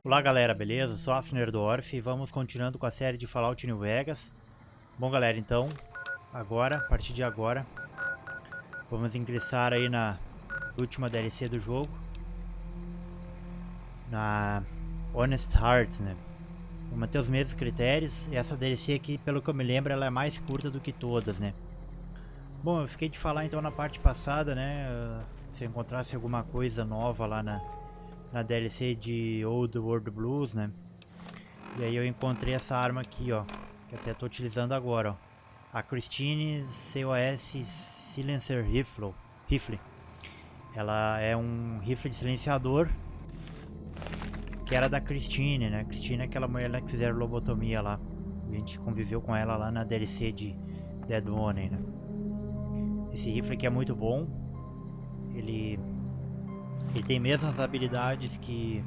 Olá galera, beleza? Sou Afnerdorf e vamos continuando com a série de Fallout New Vegas. Bom galera, então, agora, a partir de agora, vamos ingressar aí na última DLC do jogo, na Honest Heart, né? Vamos manter os mesmos critérios, e essa DLC aqui, pelo que eu me lembro, ela é mais curta do que todas, né? Bom, eu fiquei de falar então na parte passada, né? Se eu encontrasse alguma coisa nova lá na DLC de Old World Blues, né? E aí eu encontrei essa arma aqui, ó, que até tô utilizando agora, ó. A Christine COS Silencer Rifle. Ela é um rifle de silenciador que era da Christine, né? Christine é aquela mulher lá que fizeram lobotomia lá. A gente conviveu com ela lá na DLC de Dead Money, né? Esse rifle aqui é muito bom. Ele tem mesmas habilidades que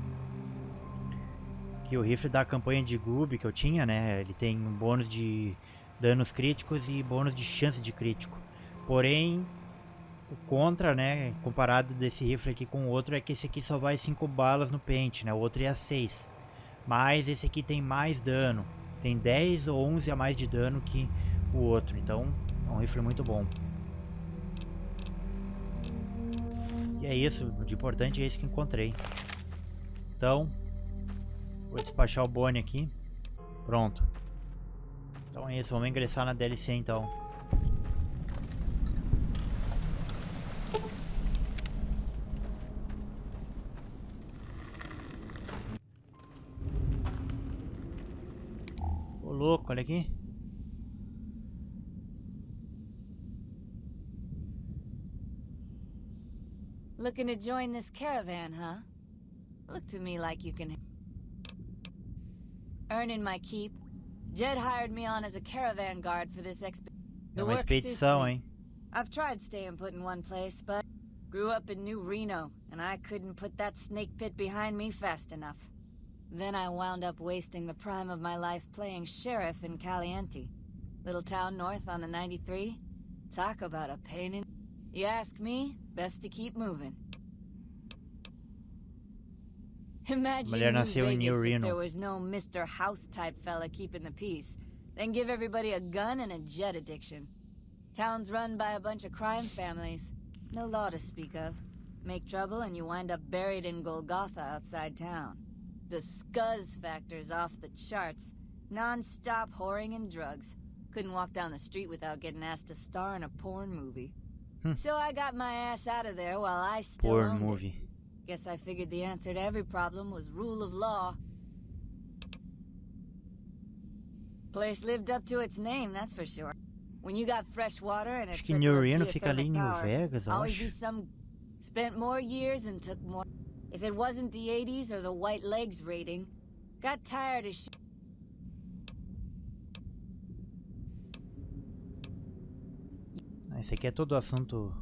o rifle da campanha de Goob que eu tinha, né? Ele tem um bônus de danos críticos e bônus de chance de crítico. Porém, o contra, né, comparado desse rifle aqui com o outro, é que esse aqui só vai 5 balas no pente, né? O outro ia 6. Mas esse aqui tem mais dano. Tem 10 ou 11 a mais de dano que o outro. Então, é um rifle muito bom. E é isso, de importante é isso que encontrei. Então, vou despachar o Bonnie aqui. Pronto. Então é isso, vamos ingressar na DLC então. Ô louco, olha aqui. Looking to join this caravan, huh? Look to me like you can... Earning my keep. Jed hired me on as a caravan guard for this expedition. É uma expedição, hein? I've tried staying put in one place, but grew up in New Reno, and I couldn't put that snake pit behind me fast enough. Then I wound up wasting the prime of my life playing sheriff in Caliente, little town north on the 93. Talk about a pain in... You ask me, best to keep moving. Imagine New Vegas if there was no Mr. House type fella keeping the peace. Then give everybody a gun and a jet addiction. Town's run by a bunch of crime families. No law to speak of. Make trouble and you wind up buried in Golgotha outside town. The scuzz factor's off the charts. Non-stop whoring and drugs. Couldn't walk down the street without getting asked to star in a porn movie. So I got my ass out of there while I still owned it. Guess I figured the answer to every problem was rule of law. Place lived up to its name, that's for sure. When you got fresh water and a trickle of geothermal power, always be some... Spent more years and took more... If it wasn't the 80s or the white legs rating, got tired of shit. Esse aqui é todo assunto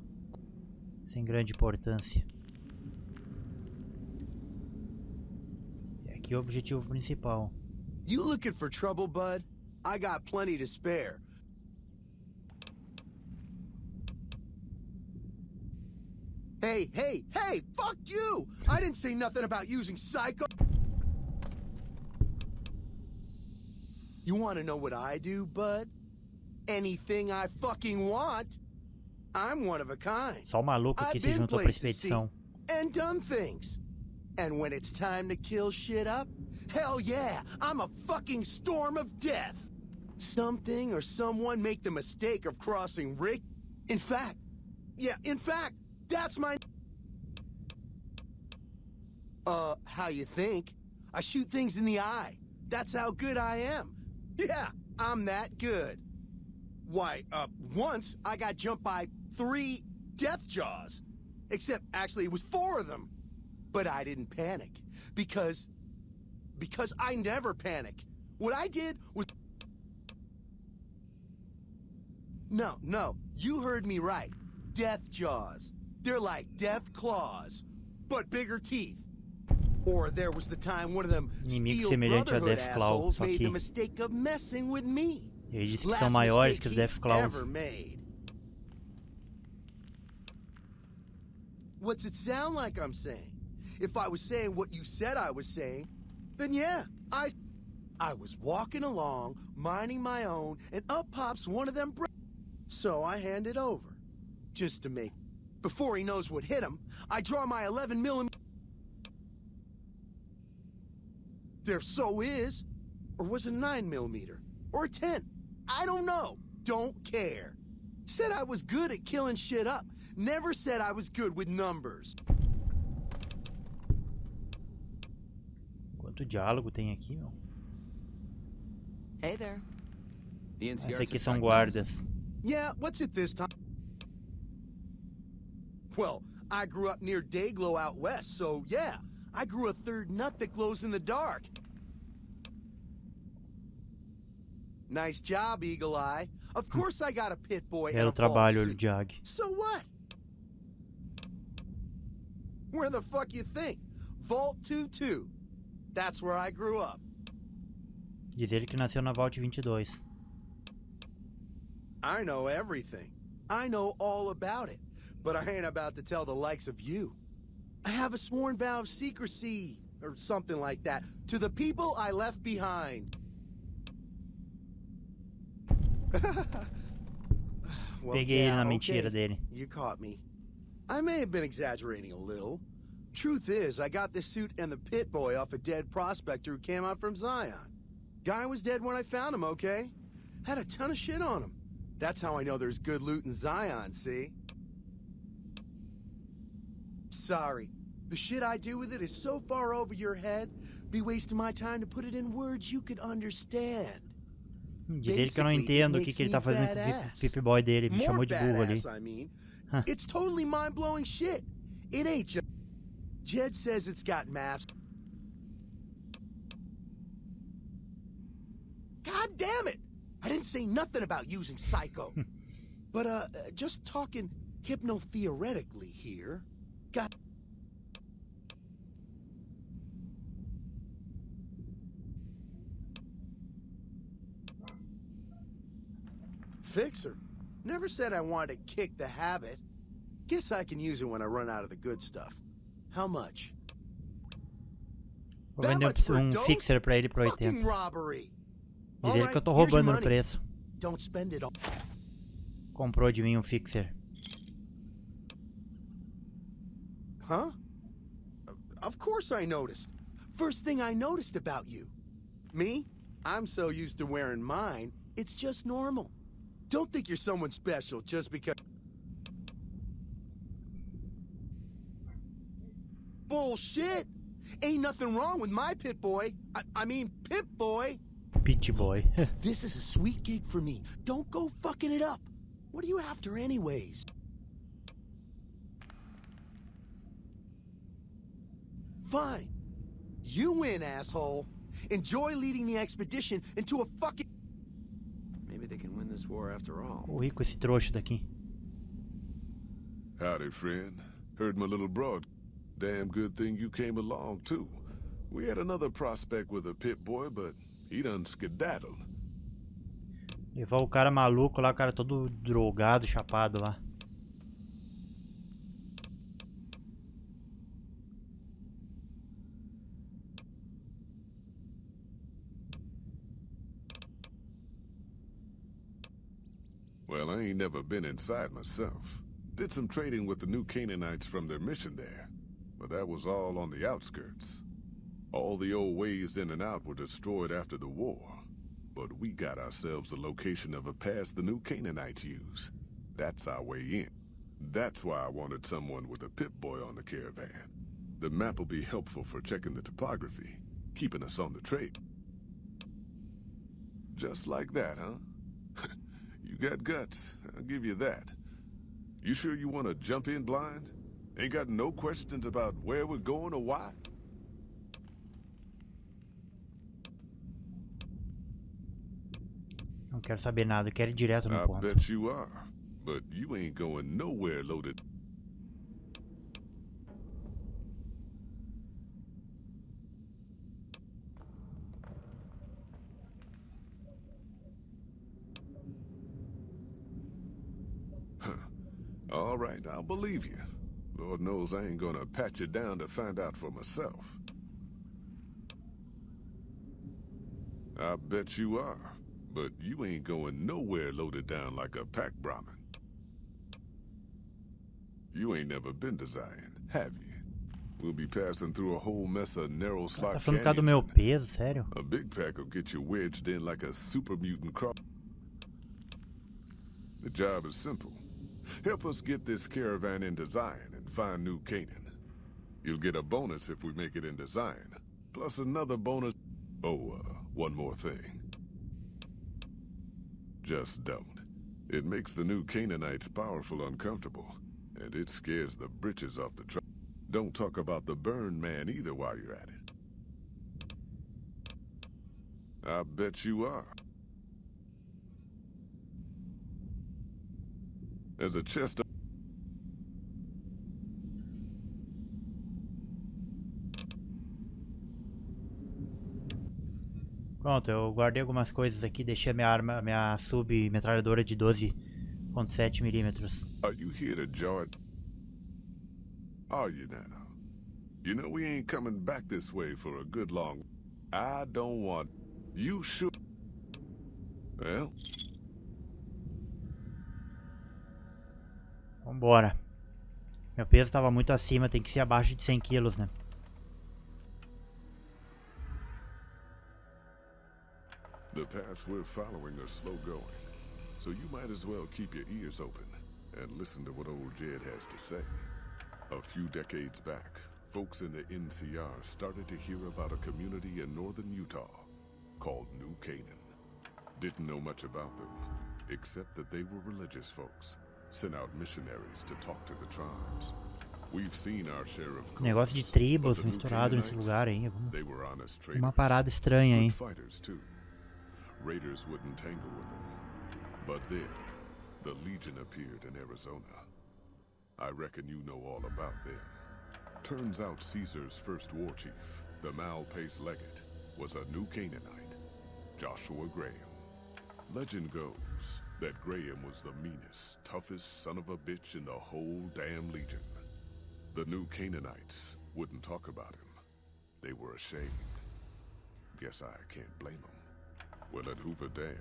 sem grande importância. E aqui é o objetivo principal. You looking for trouble, bud? I got plenty to spare. Hey, fuck you! I didn't say nothing about using psycho... You want to know what I do, bud? Anything I fucking want. I'm one of a kind. Só o maluco que se juntou pra expedição. And done things. And when it's time to kill shit up, hell yeah, I'm a fucking storm of death. Something or someone make the mistake of crossing Rick. In fact, that's my... how you think? I shoot things in the eye. That's how good I am. Yeah, I'm that good. Why, once I got jumped by 3 death jaws. Except, actually, it was 4 of them. But I didn't panic. Because I never panic. What I did was... No, you heard me right. Death jaws. They're like death claws, but bigger teeth. Or there was the time one of them Steel Brotherhood assholes made the mistake of messing with me. Ele disse que são maiores que os Death Claws. What's it sound like I'm saying? If I was saying what you said I was saying, then yeah, I was walking along, minding my own, and up pops one of them so I hand it over. Just to make... Before he knows what hit him, I draw my 11mm... There so is. Or was it 9mm? Or a 10? I don't know. Don't care. Said I was good at killing shit up. Never said I was good with numbers. Quanto diálogo tem aqui, meu? Hey there. Esses aqui são guardas. Yeah, what's it this time? Well, I grew up near Dayglow out west, so yeah. I grew a third nut that glows in the dark. Nice job, Eagle Eye. Of course I got a pit boy and a trabalho, suit. Jag. So what? Where the fuck you think? Vault 22. That's where I grew up. Diz ele que nasceu na Vault 22. I know everything. I know all about it. But I ain't about to tell the likes of you. I have a sworn vow of secrecy, or something like that, to the people I left behind. Well, Peguei ele na okay. mentira dele. You caught me. I may have been exaggerating a little. Truth is, I got this suit and the pit boy off a dead prospector who came out from Zion. Guy was dead when I found him, okay? Had a ton of shit on him. That's how I know there's good loot in Zion, see? Sorry. The shit I do with it is so far over your head, be wasting my time to put it in words you could understand. Diz ele que eu não entendo o que ele tá fazendo com o Pip Boy dele. Me chamou de burro ali. I mean. It's totally mind-blowing shit. It ain't just... Jed says it's got maps. God damn it! I didn't say nothing about using Psycho. But, just talking hypno-theoretically here. Got... Fixer. Never said I wanted to kick the habit. Guess I can use it when I run out of the good stuff. How much? Vou vender fixer pra ele por 80. Diz ele que eu tô roubando no preço. Comprou de mim fixer. Huh? Of course I noticed. First thing I noticed about you. Me? I'm so used to wearing mine, it's just normal. Don't think you're someone special just because... Bullshit! Ain't nothing wrong with my pit boy. I mean, Pip Boy. Pit Boy. This is a sweet gig for me. Don't go fucking it up. What are you after anyways? Fine. You win, asshole. Enjoy leading the expedition into a fucking... Maybe they can win this war after all. Corri com esse trouxa daqui. Howdy, friend. Heard my little broad. Damn good thing you came along, too. We had another prospect with a pit boy, but he done skedaddled. Levou o cara maluco lá, o cara todo drogado, chapado lá. Well, I ain't never been inside myself. Did some trading with the new Canaanites from their mission there. But that was all on the outskirts. All the old ways in and out were destroyed after the war. But we got ourselves the location of a pass the new Canaanites use. That's our way in. That's why I wanted someone with a Pip-Boy on the caravan. The map will be helpful for checking the topography, keeping us on the trail. Just like that, huh? You got guts, I'll give you that. You sure you want to jump in blind? Ain't got no questions about where we're going or why? Não quero saber nada, eu quero ir direto no ponto. I bet you are, but you ain't going nowhere loaded. All right, I'll believe you. Lord knows I ain't gonna pat you down to find out for myself. I bet you are. But you ain't going nowhere loaded down like a pack Brahmin. You ain't never been to Zion, have you? We'll be passing through a whole mess of narrow slot Tá falando por causa do meu peso, sério? A big pack will get you wedged in like a super mutant crop. The job is simple. Help us get this caravan into Zion and find New Canaan. You'll get a bonus if we make it into Zion, plus another bonus. Oh, one more thing. Just don't. It makes the New Canaanites powerful uncomfortable, and it scares the britches off the truck. Don't talk about the burned man either while you're at it. I bet you are. There's a chest. Pronto, eu guardei algumas coisas aqui, deixei a minha sub-metralhadora de 12.7 milímetros. Are you here to join? Are you now? You know we ain't coming back this way for a good long. I don't want you should. Well. Vambora. Meu peso estava muito acima, tem que ser abaixo de 100 quilos, né? The paths we're following are slow going, so you might as well keep your ears open and listen to what old Jed has to say. A few decades back, folks in the NCR started to hear about a community in northern Utah called New Canaan. Didn't know much about them, except that they were religious folks, sent out missionaries to talk to the tribes. We've seen our share of Negócio de tribos misturado nesse lugar aí. Uma parada estranha aí. Raiders wouldn't tangle with them. But then, the Legion appeared in Arizona. I reckon you know all about them. Turns out Caesar's first war chief, the Malpace Legate, was a New Canaanite, Joshua Graham. Legend goes that Graham was the meanest, toughest son of a bitch in the whole damn Legion. The New Canaanites wouldn't talk about him. They were ashamed. Guess I can't blame them. Well, at Hoover Dam,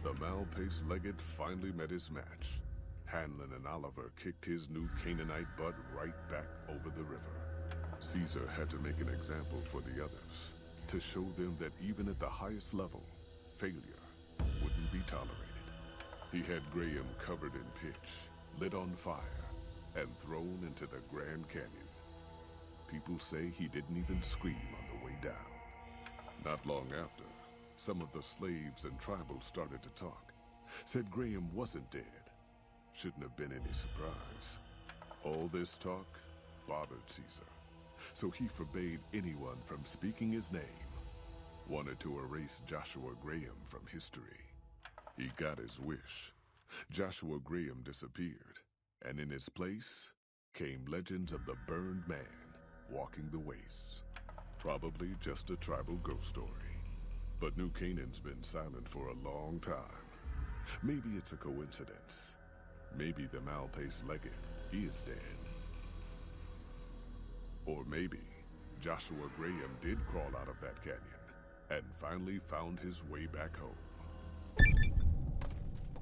the Malpace Legate finally met his match. Hanlon and Oliver kicked his New Canaanite butt right back over the river. Caesar had to make an example for the others, to show them that even at the highest level, failure wouldn't be tolerated. He had Graham covered in pitch, lit on fire, and thrown into the Grand Canyon. People say he didn't even scream on the way down. Not long after, some of the slaves and tribals started to talk. Said Graham wasn't dead. Shouldn't have been any surprise. All this talk bothered Caesar, so he forbade anyone from speaking his name. Wanted to erase Joshua Graham from history. He got his wish. Joshua Graham disappeared, and in his place came legends of the burned man walking the wastes. Probably just a tribal ghost story. But New Canaan's been silent for a long time. Maybe it's a coincidence. Maybe the Malpace Legate is dead. Or maybe Joshua Graham did crawl out of that canyon and finally found his way back home.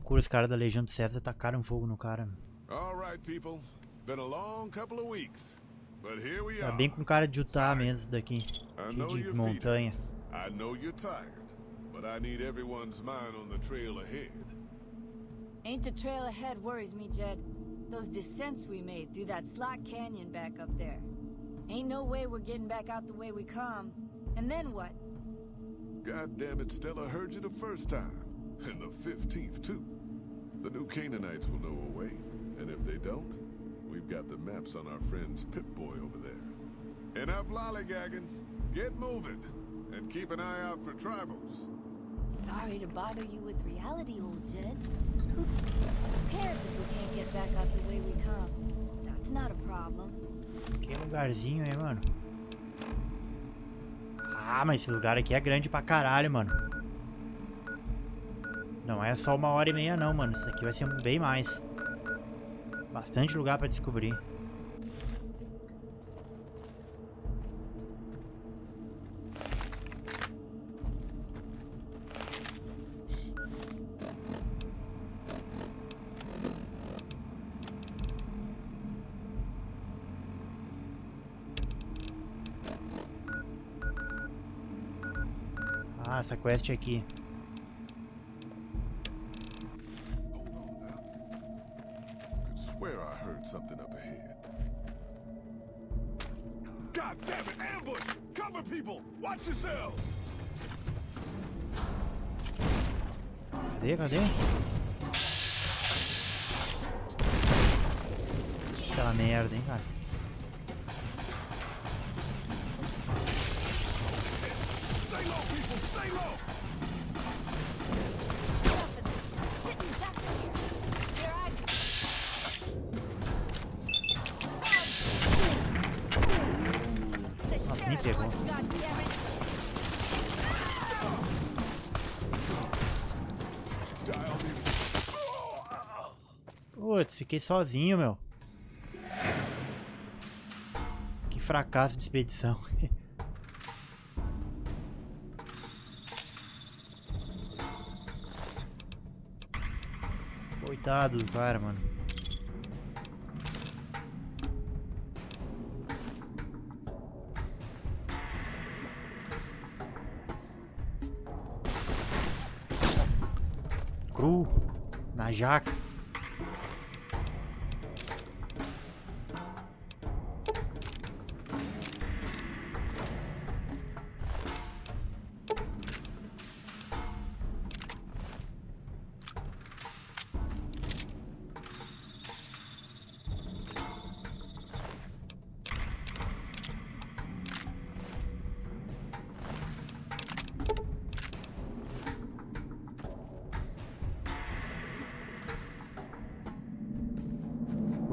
Os caras da Legião de César tacaram fogo no cara. All right, people. Been a long couple of weeks, but here we are. Tá bem com cara de Utah mesmo daqui, de montanha. I know you're tired, but I need everyone's mind on the trail ahead. Ain't the trail ahead worries me, Jed. Those descents we made through that slot canyon back up there. Ain't no way we're getting back out the way we come. And then what? God damn it, Stella heard you the first time. And the 15th, too. The New Canaanites will know a way. And if they don't, we've got the maps on our friend's Pip-Boy over there. Enough lollygagging. Get moving. And keep an eye out for tribals. Sorry to bother you with reality, old Jed. Who cares if we can't get back out the way we come? That's not a problem. Que lugarzinho, hein, mano? Ah, mas esse lugar aqui é grande pra caralho, mano. Não é só 1h30 não, mano. Isso aqui vai ser bem mais. Bastante lugar pra descobrir. Ah, essa quest é aqui. Swear I heard something up ahead. God damn it! Ambush! Cover people! Watch yourselves! Cadê? Aquela merda, hein, cara. Stay low, people! Stay low! Nossa, nem pegou. Putz, fiquei sozinho, meu. Que fracasso de expedição. Coitado do cara, mano. Cru, na jaca.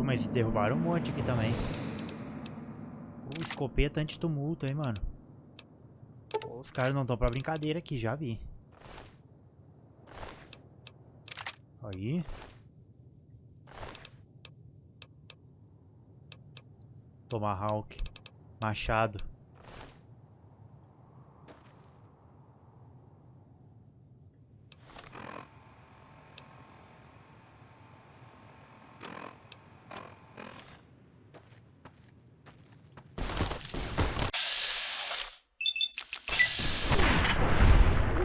Mas derrubaram um monte aqui também. O escopeta anti-tumulto aí, mano. Os caras não estão pra brincadeira aqui, já vi. Aí. Tomahawk. Machado.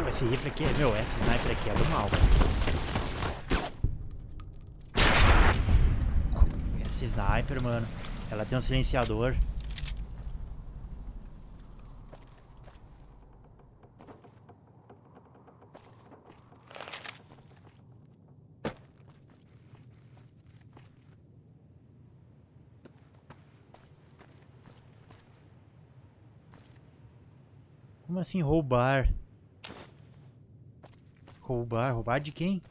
Esse rifle aqui, meu, essa sniper aqui é do mal. Essa sniper, mano, ela tem um silenciador. Como assim roubar? Roubar de quem?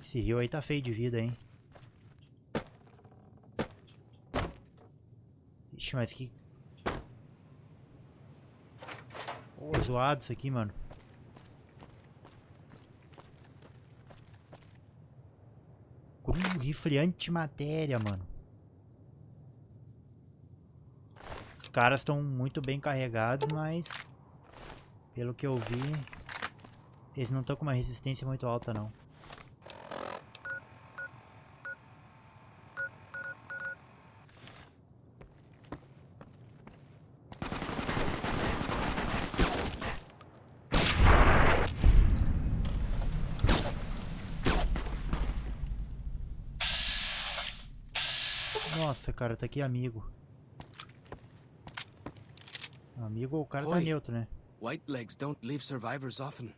Esse rio aí tá feio de vida, hein? Ixi, mas que... Pô, zoado isso aqui, mano. Rifle antimatéria, mano. Os caras estão muito bem carregados, mas pelo que eu vi, eles não estão com uma resistência muito alta, não. Nossa, cara, tá aqui amigo. Amigo ou o cara tá neutro, né? White legs don't leave survivors often.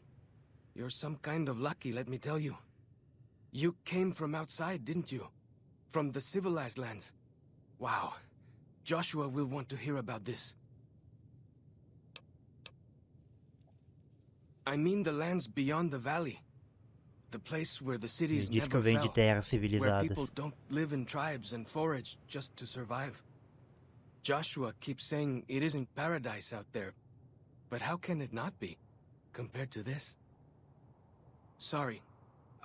You're some kind of lucky, let me tell you. You came from outside, didn't you? From the civilized lands. Wow. Joshua will want to hear about this. I mean the lands beyond the valley. The place where the cities Diz que eu never venho de fell. terras Where civilizadas. people don't live in tribes and forage just to survive. Joshua keeps saying it isn't paradise out there. But how can it not be, compared to this? Sorry,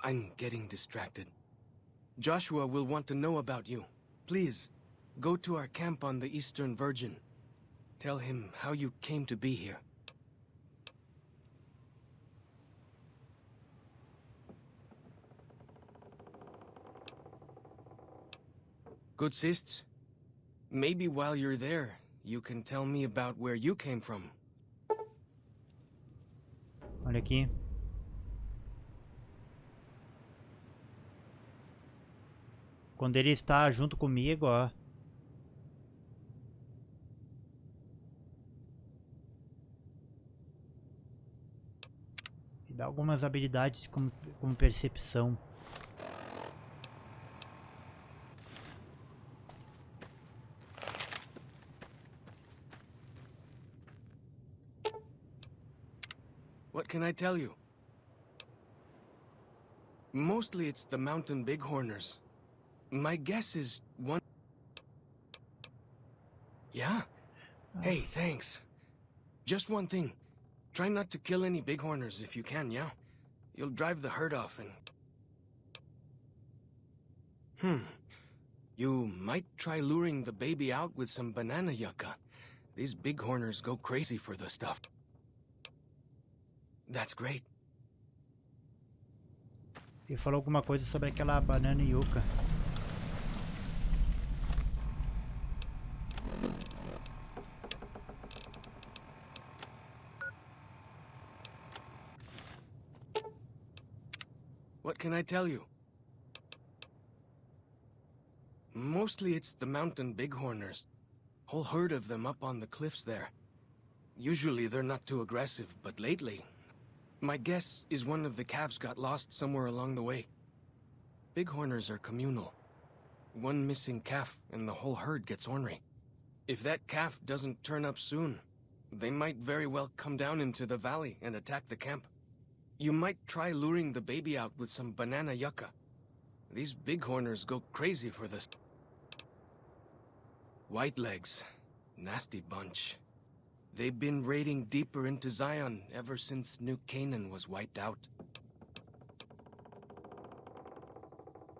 I'm getting distracted. Joshua will want to know about you. Please, go to our camp on the Eastern Virgin. Tell him how you came to be here. Good sists. Maybe while you're there, you can tell me about where you came from. Olha aqui. Quando ele está junto comigo, ó. E dá algumas habilidades como percepção. What can I tell you? Mostly it's the mountain bighorners. My guess is one... Yeah? Hey, thanks. Just one thing. Try not to kill any bighorners if you can, yeah? You'll drive the herd off and... You might try luring the baby out with some banana yucca. These bighorners go crazy for the stuff. That's great. Ele falou alguma coisa sobre aquela banana yucca. What can I tell you? Mostly it's the mountain bighorners. Whole herd of them up on the cliffs there. Usually they're not too aggressive, but lately... My guess is one of the calves got lost somewhere along the way. Bighorners are communal. One missing calf and the whole herd gets ornery. If that calf doesn't turn up soon, they might very well come down into the valley and attack the camp. You might try luring the baby out with some banana yucca. These bighorners go crazy for this. Whitelegs. Nasty bunch. They've been raiding deeper into Zion ever since New Canaan was wiped out.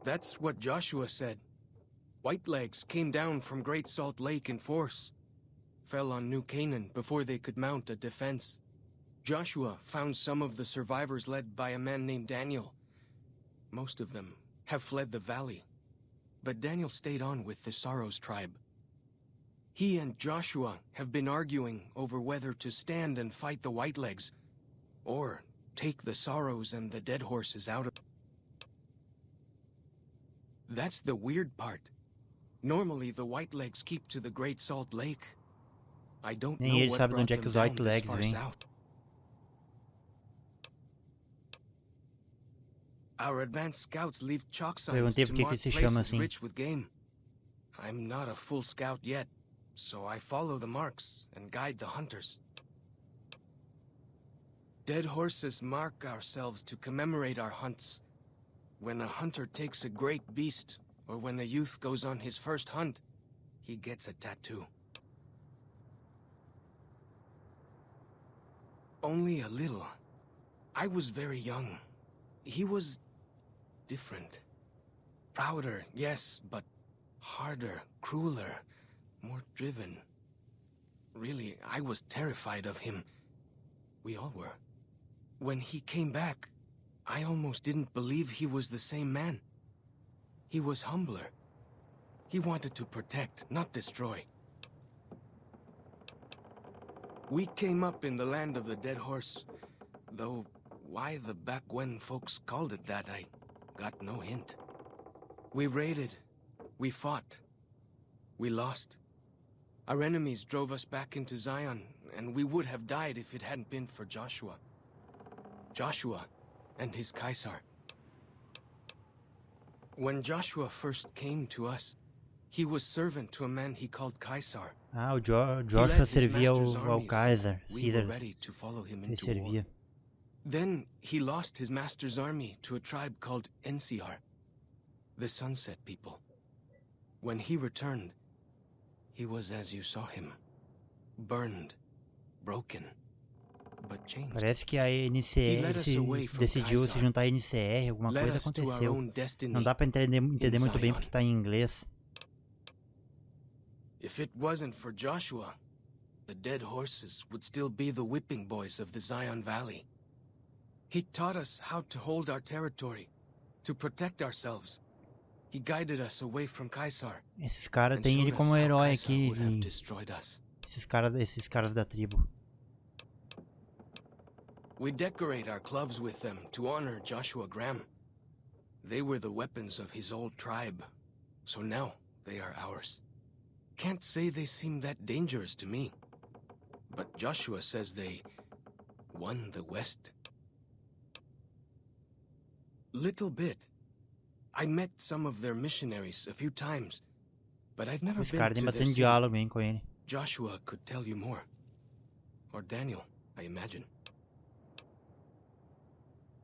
That's what Joshua said. Whitelegs came down from Great Salt Lake in force. Fell on New Canaan before they could mount a defense. Joshua found some of the survivors led by a man named Daniel. Most of them have fled the valley. But Daniel stayed on with the Sorrows tribe. He and Joshua have been arguing over whether to stand and fight the Whitelegs, or take the Sorrows and the dead horses out of... That's the weird part. Normally the Whitelegs keep to the Great Salt Lake. I don't know what brought them down this far south. Our advanced scouts leave chalk signs to mark places rich with game. I'm not a full scout yet, so I follow the marks and guide the hunters. Dead horses mark ourselves to commemorate our hunts. When a hunter takes a great beast, or when a youth goes on his first hunt, he gets a tattoo. Only a little. I was very young. He was different. Prouder, yes, but harder, crueler, more driven. Really, I was terrified of him. We all were. When he came back, I almost didn't believe he was the same man. He was humbler. He wanted to protect, not destroy. We came up in the land of the dead horse, though why the back when folks called it that, I got no hint. We raided. We fought. We lost. Our enemies drove us back into Zion, and we would have died if it hadn't been for Joshua. Joshua and his Caesar. When Joshua first came to us, he was servant to a man he called Caesar. Ah, o Joshua servia ao Kaiser. We were ready to follow him into war. Then he lost his master's army to a tribe called NCR, the Sunset People. When he returned, he was as you saw him, burned, broken, but changed. Parece que a NCR decidiu se juntar à NCR, alguma coisa aconteceu. Não dá para entender muito bem porque está em inglês. If it wasn't for Joshua, the dead horses would still be the whipping boys of the Zion Valley. He taught us how to hold our territory, to protect ourselves. He guided us away from Caesar. Esses caras têm ele como herói aqui. Esses caras da tribo. We decorate our clubs with them to honor Joshua Graham. They were the weapons of his old tribe, so now they are ours. Can't say they seem that dangerous to me, but Joshua says they won the West. Little bit. I met some of their missionaries a few times, but I've never Esse been cara tem to their bastante city. diálogo, hein, com ele. Joshua could tell you more. Or Daniel, I imagine.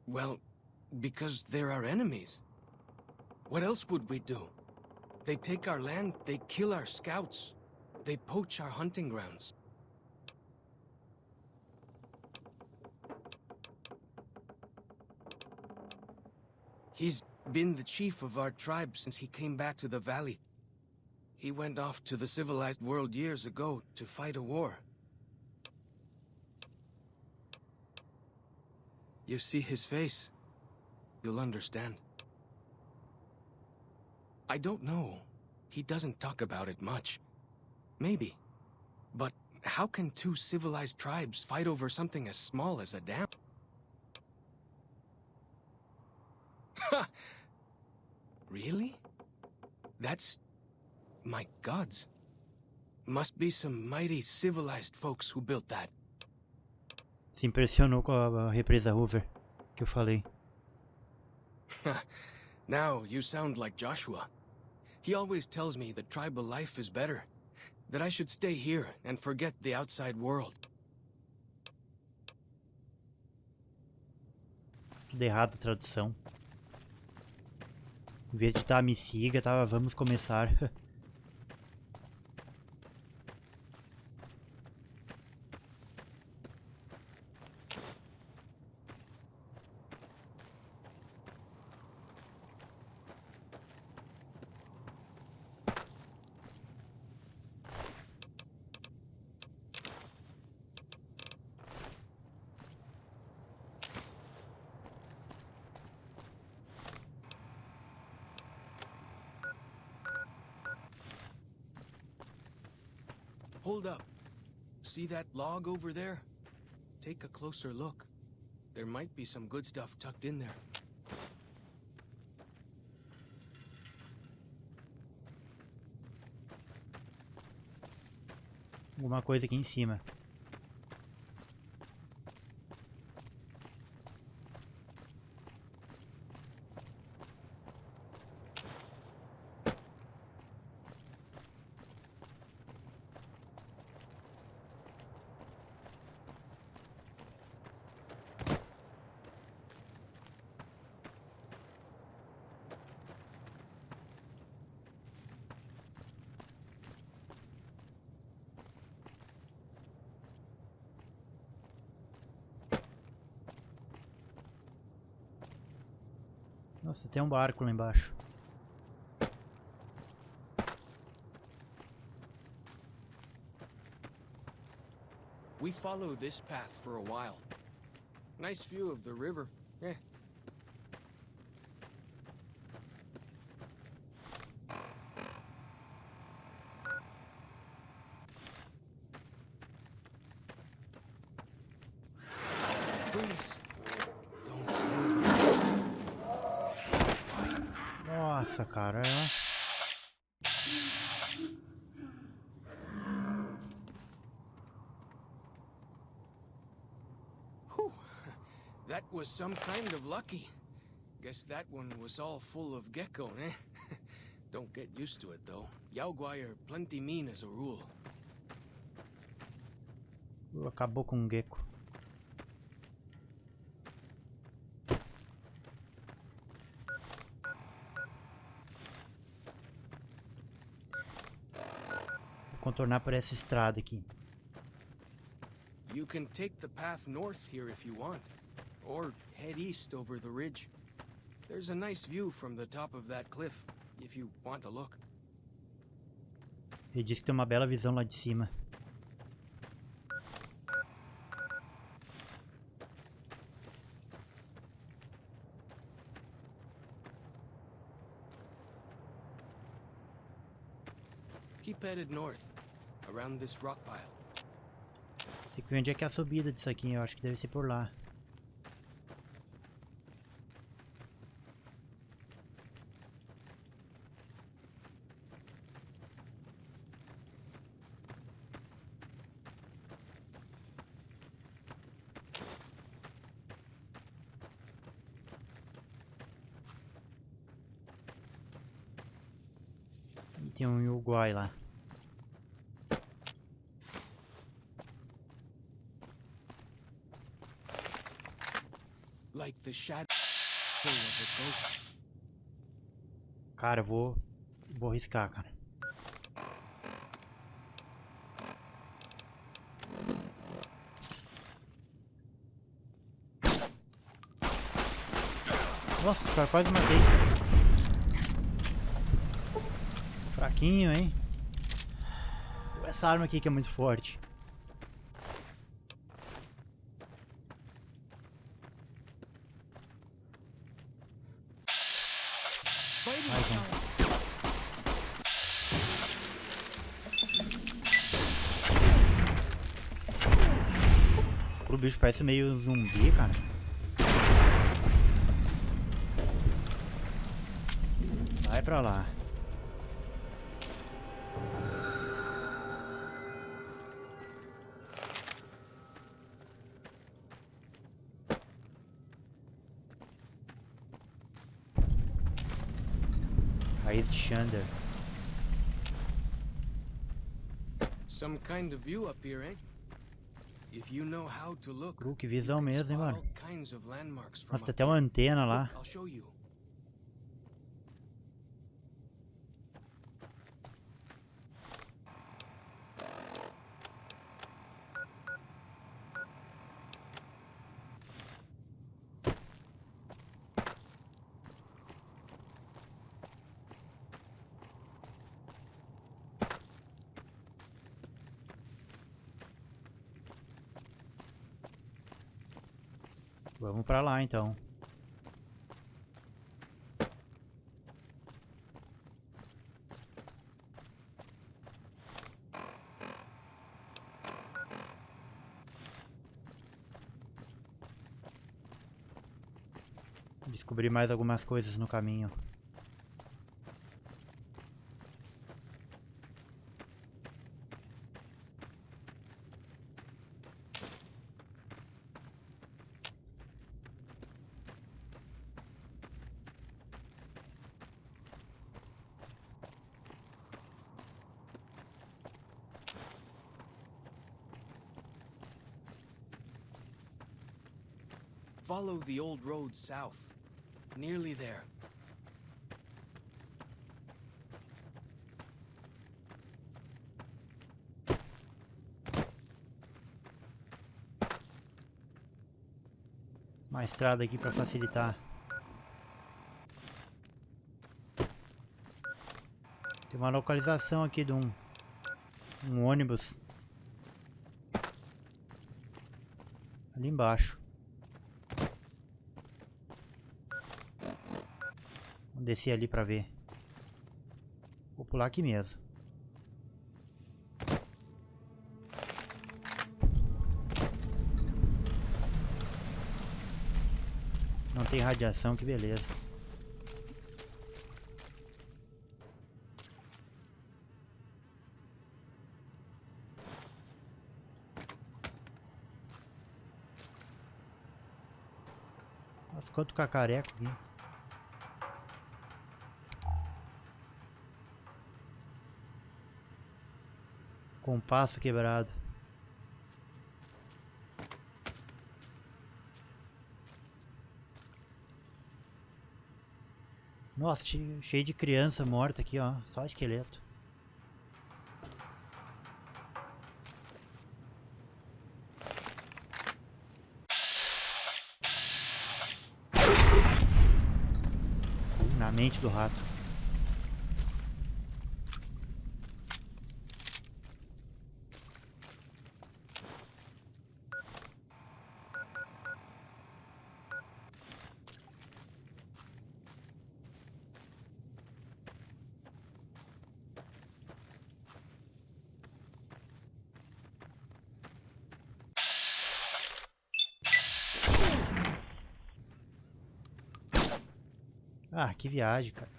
Well, because they're our enemies. What else would we do? They take our land, they kill our scouts, they poach our hunting grounds. He's been the chief of our tribe since he came back to the valley. He went off to the civilized world years ago to fight a war. You see his face, you'll understand. I don't know. He doesn't talk about it much. Maybe. But how can two civilized tribes fight over something as small as a dam? Ha! Really? That's... my gods. Must be some mighty civilized folks who built that. Se impressionou com a represa Hoover que eu falei. Now you sound like Joshua. He always tells me that tribal life is better. That I should stay here and forget the outside world. Tudo errado a tradução. Em vez de estar me siga, tava vamos começar. Hold up. See that log over there? Take a closer look. There might be some good stuff tucked in there. Alguma coisa aqui em cima. Nossa, tem um barco lá embaixo. We follow this path for a while. Nice view of the river. Please. Nossa, cara. Whew. That was some kind of lucky. Guess that one was all full of gecko, eh? Don't get used to it, though. Yaoguai are plenty mean as a rule. Acabou com um gecko. Contornar por essa estrada aqui. You can take the path north here if you want, or head east over the ridge. There's a nice view from the top of that cliff, if you want to look. Ele disse que tem uma bela visão lá de cima. Keep headed north, around this rock pile. Tem que ver onde é que é a subida disso aqui, eu acho que deve ser por lá. E tem um Uruguai lá. Like the shadow of a ghost. Cara, eu vou arriscar, cara. Nossa, cara, quase matei. Fraquinho, hein? Essa arma aqui que é muito forte. O bicho parece meio zumbi, cara. Vai pra lá. Raiz de Xander. Some kind of view up here, eh? If you know how to look, Que visão mesmo, hein, mano? Nossa, Nossa, tem até uma antena lá. Vamos pra lá então. Descobri mais algumas coisas no caminho. Follow the old road south. Nearly there. Uma estrada aqui para facilitar. Tem uma localização aqui de um ônibus ali embaixo. Vamos descer ali para ver. Vou pular aqui mesmo. Não tem radiação, que beleza. Nossa, quanto cacareco aqui. Compasso quebrado. Nossa, cheio de criança morta aqui, ó. Só esqueleto. Na mente do rato. Ah, que viagem, cara.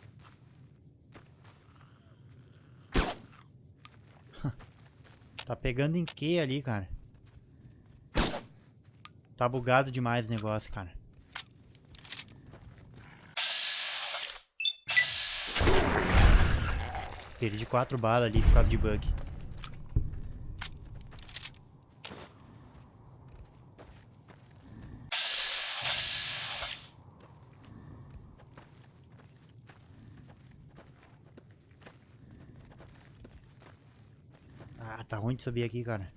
Tá pegando em que ali, cara? Tá bugado demais o negócio, cara. Perdi 4 balas ali por causa de bug. Ah, tá ruim de subir aqui, cara.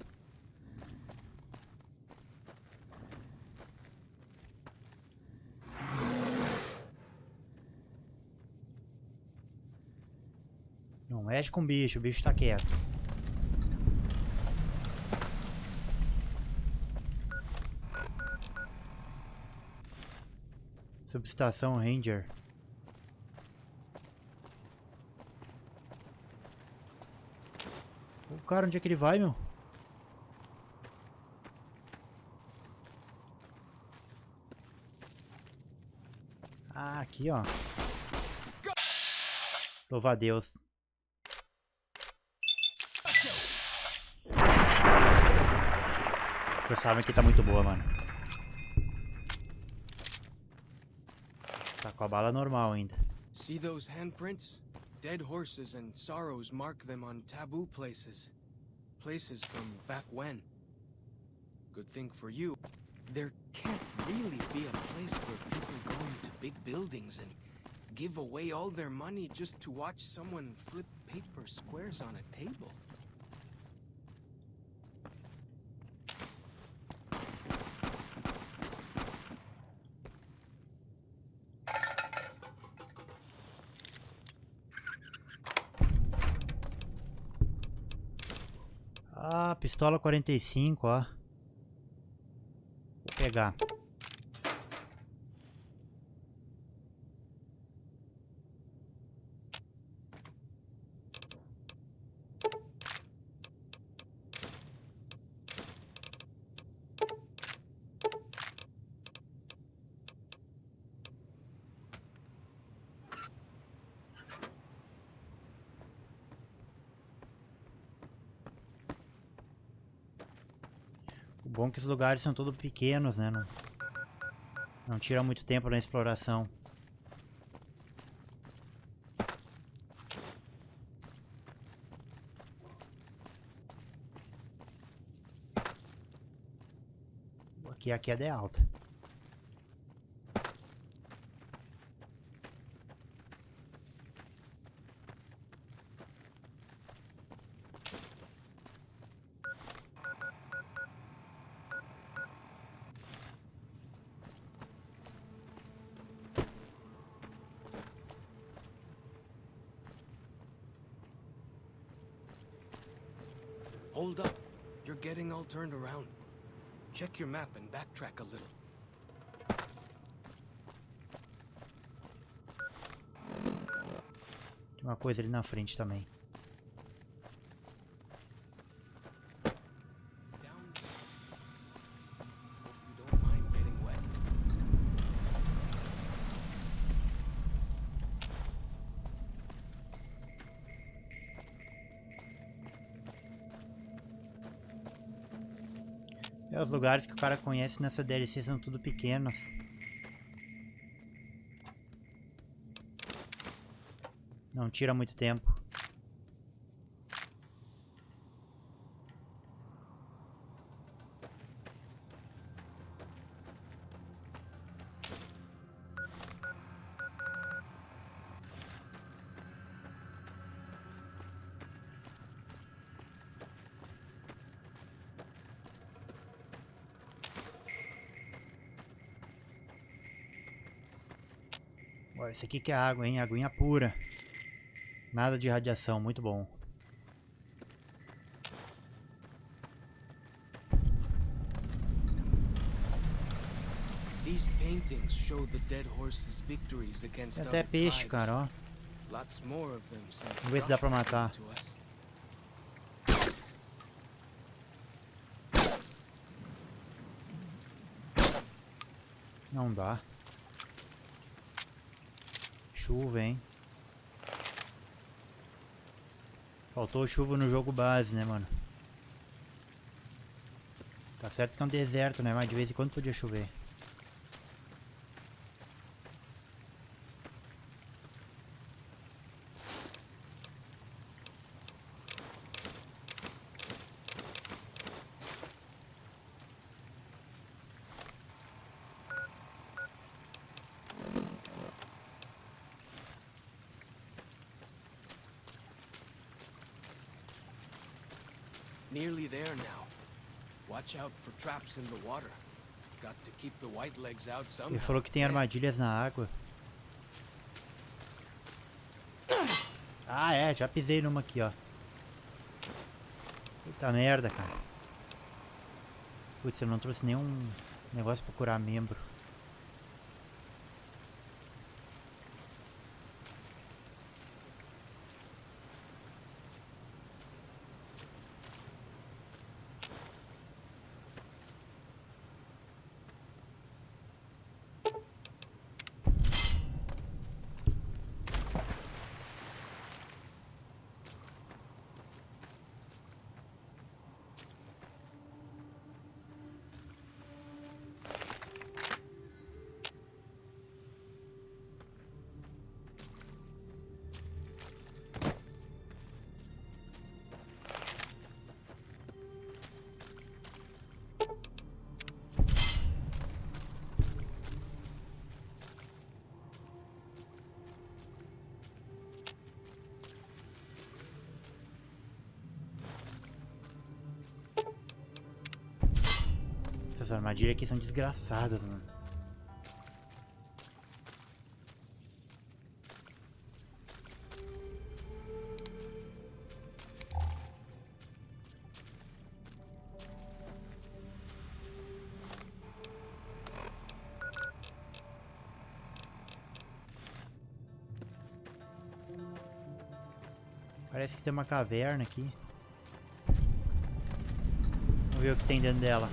Não mexe com o bicho tá quieto. Subestação Ranger. O cara, onde é que ele vai, meu? Ah, aqui, ó. Louva a Deus. Essa arma aqui tá muito boa, mano. Tá com a bala normal ainda. See those handprints? Dead horses and sorrows mark them on taboo places. Places from back when. Good thing for you, there can't really be a place where people go into big buildings and give away all their money just to watch someone flip paper squares on a table. Ah, pistola 45, ó. Vou pegar. O bom é que os lugares são todos pequenos, né? Não tira muito tempo na exploração. Aqui a queda é alta. Hold up. You're getting all turned around. Check your map and backtrack a little. Tem uma coisa ali na frente também. Os lugares que o cara conhece nessa DLC são tudo pequenos. Não tira muito tempo. Olha, esse aqui que é água, hein? Aguinha pura. Nada de radiação, muito bom. Tem até peixe, cara, ó. Vamos ver se dá pra matar. Não dá. chuva, hein? Faltou chuva no jogo base, né, mano? Tá certo que é um deserto, né? Mas de vez em quando podia chover. Nearly there now. Watch out for traps in the water. Got to keep the white legs out somehow. Ele falou que tem armadilhas na água. Ah, é, já pisei numa aqui, ó. Puta merda, cara. Putz, eu não trouxe nenhum negócio pra curar membro. Essas armadilhas aqui são desgraçadas, mano. Parece que tem uma caverna aqui. Vamos ver o que tem dentro dela.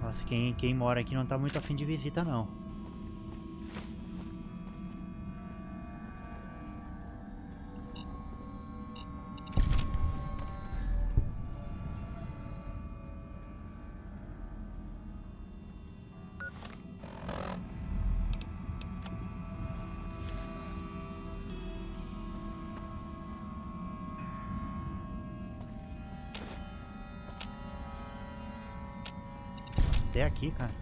Nossa, quem mora aqui não tá muito afim de visita, não. Até aqui, cara.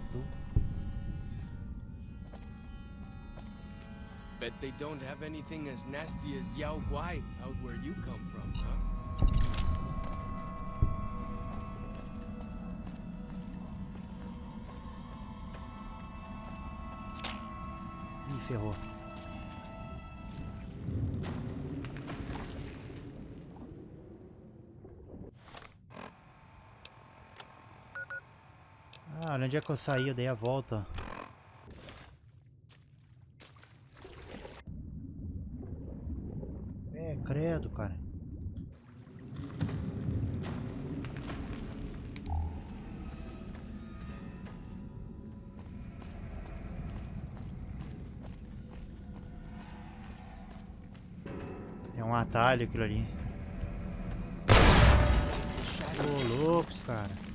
Bet they don't have anything as nasty as Yao Guai out where you come from, huh? Ih, ferrou. Ah, onde é que eu saí? Eu dei a volta. É, credo, cara. É um atalho aquilo ali. Ô, louco, cara.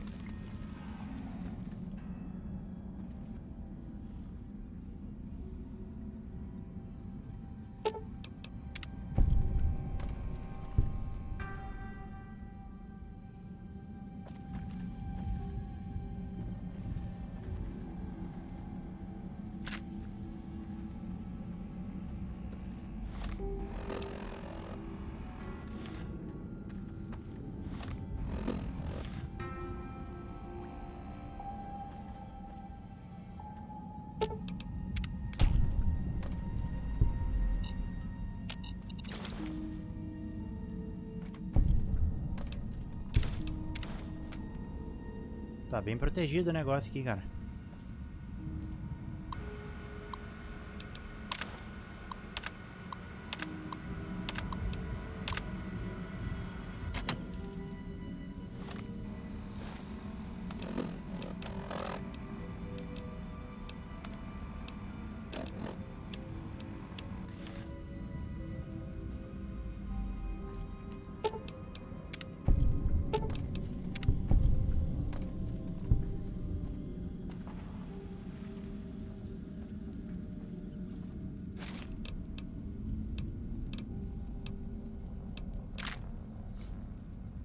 Tá bem protegido o negócio aqui, cara.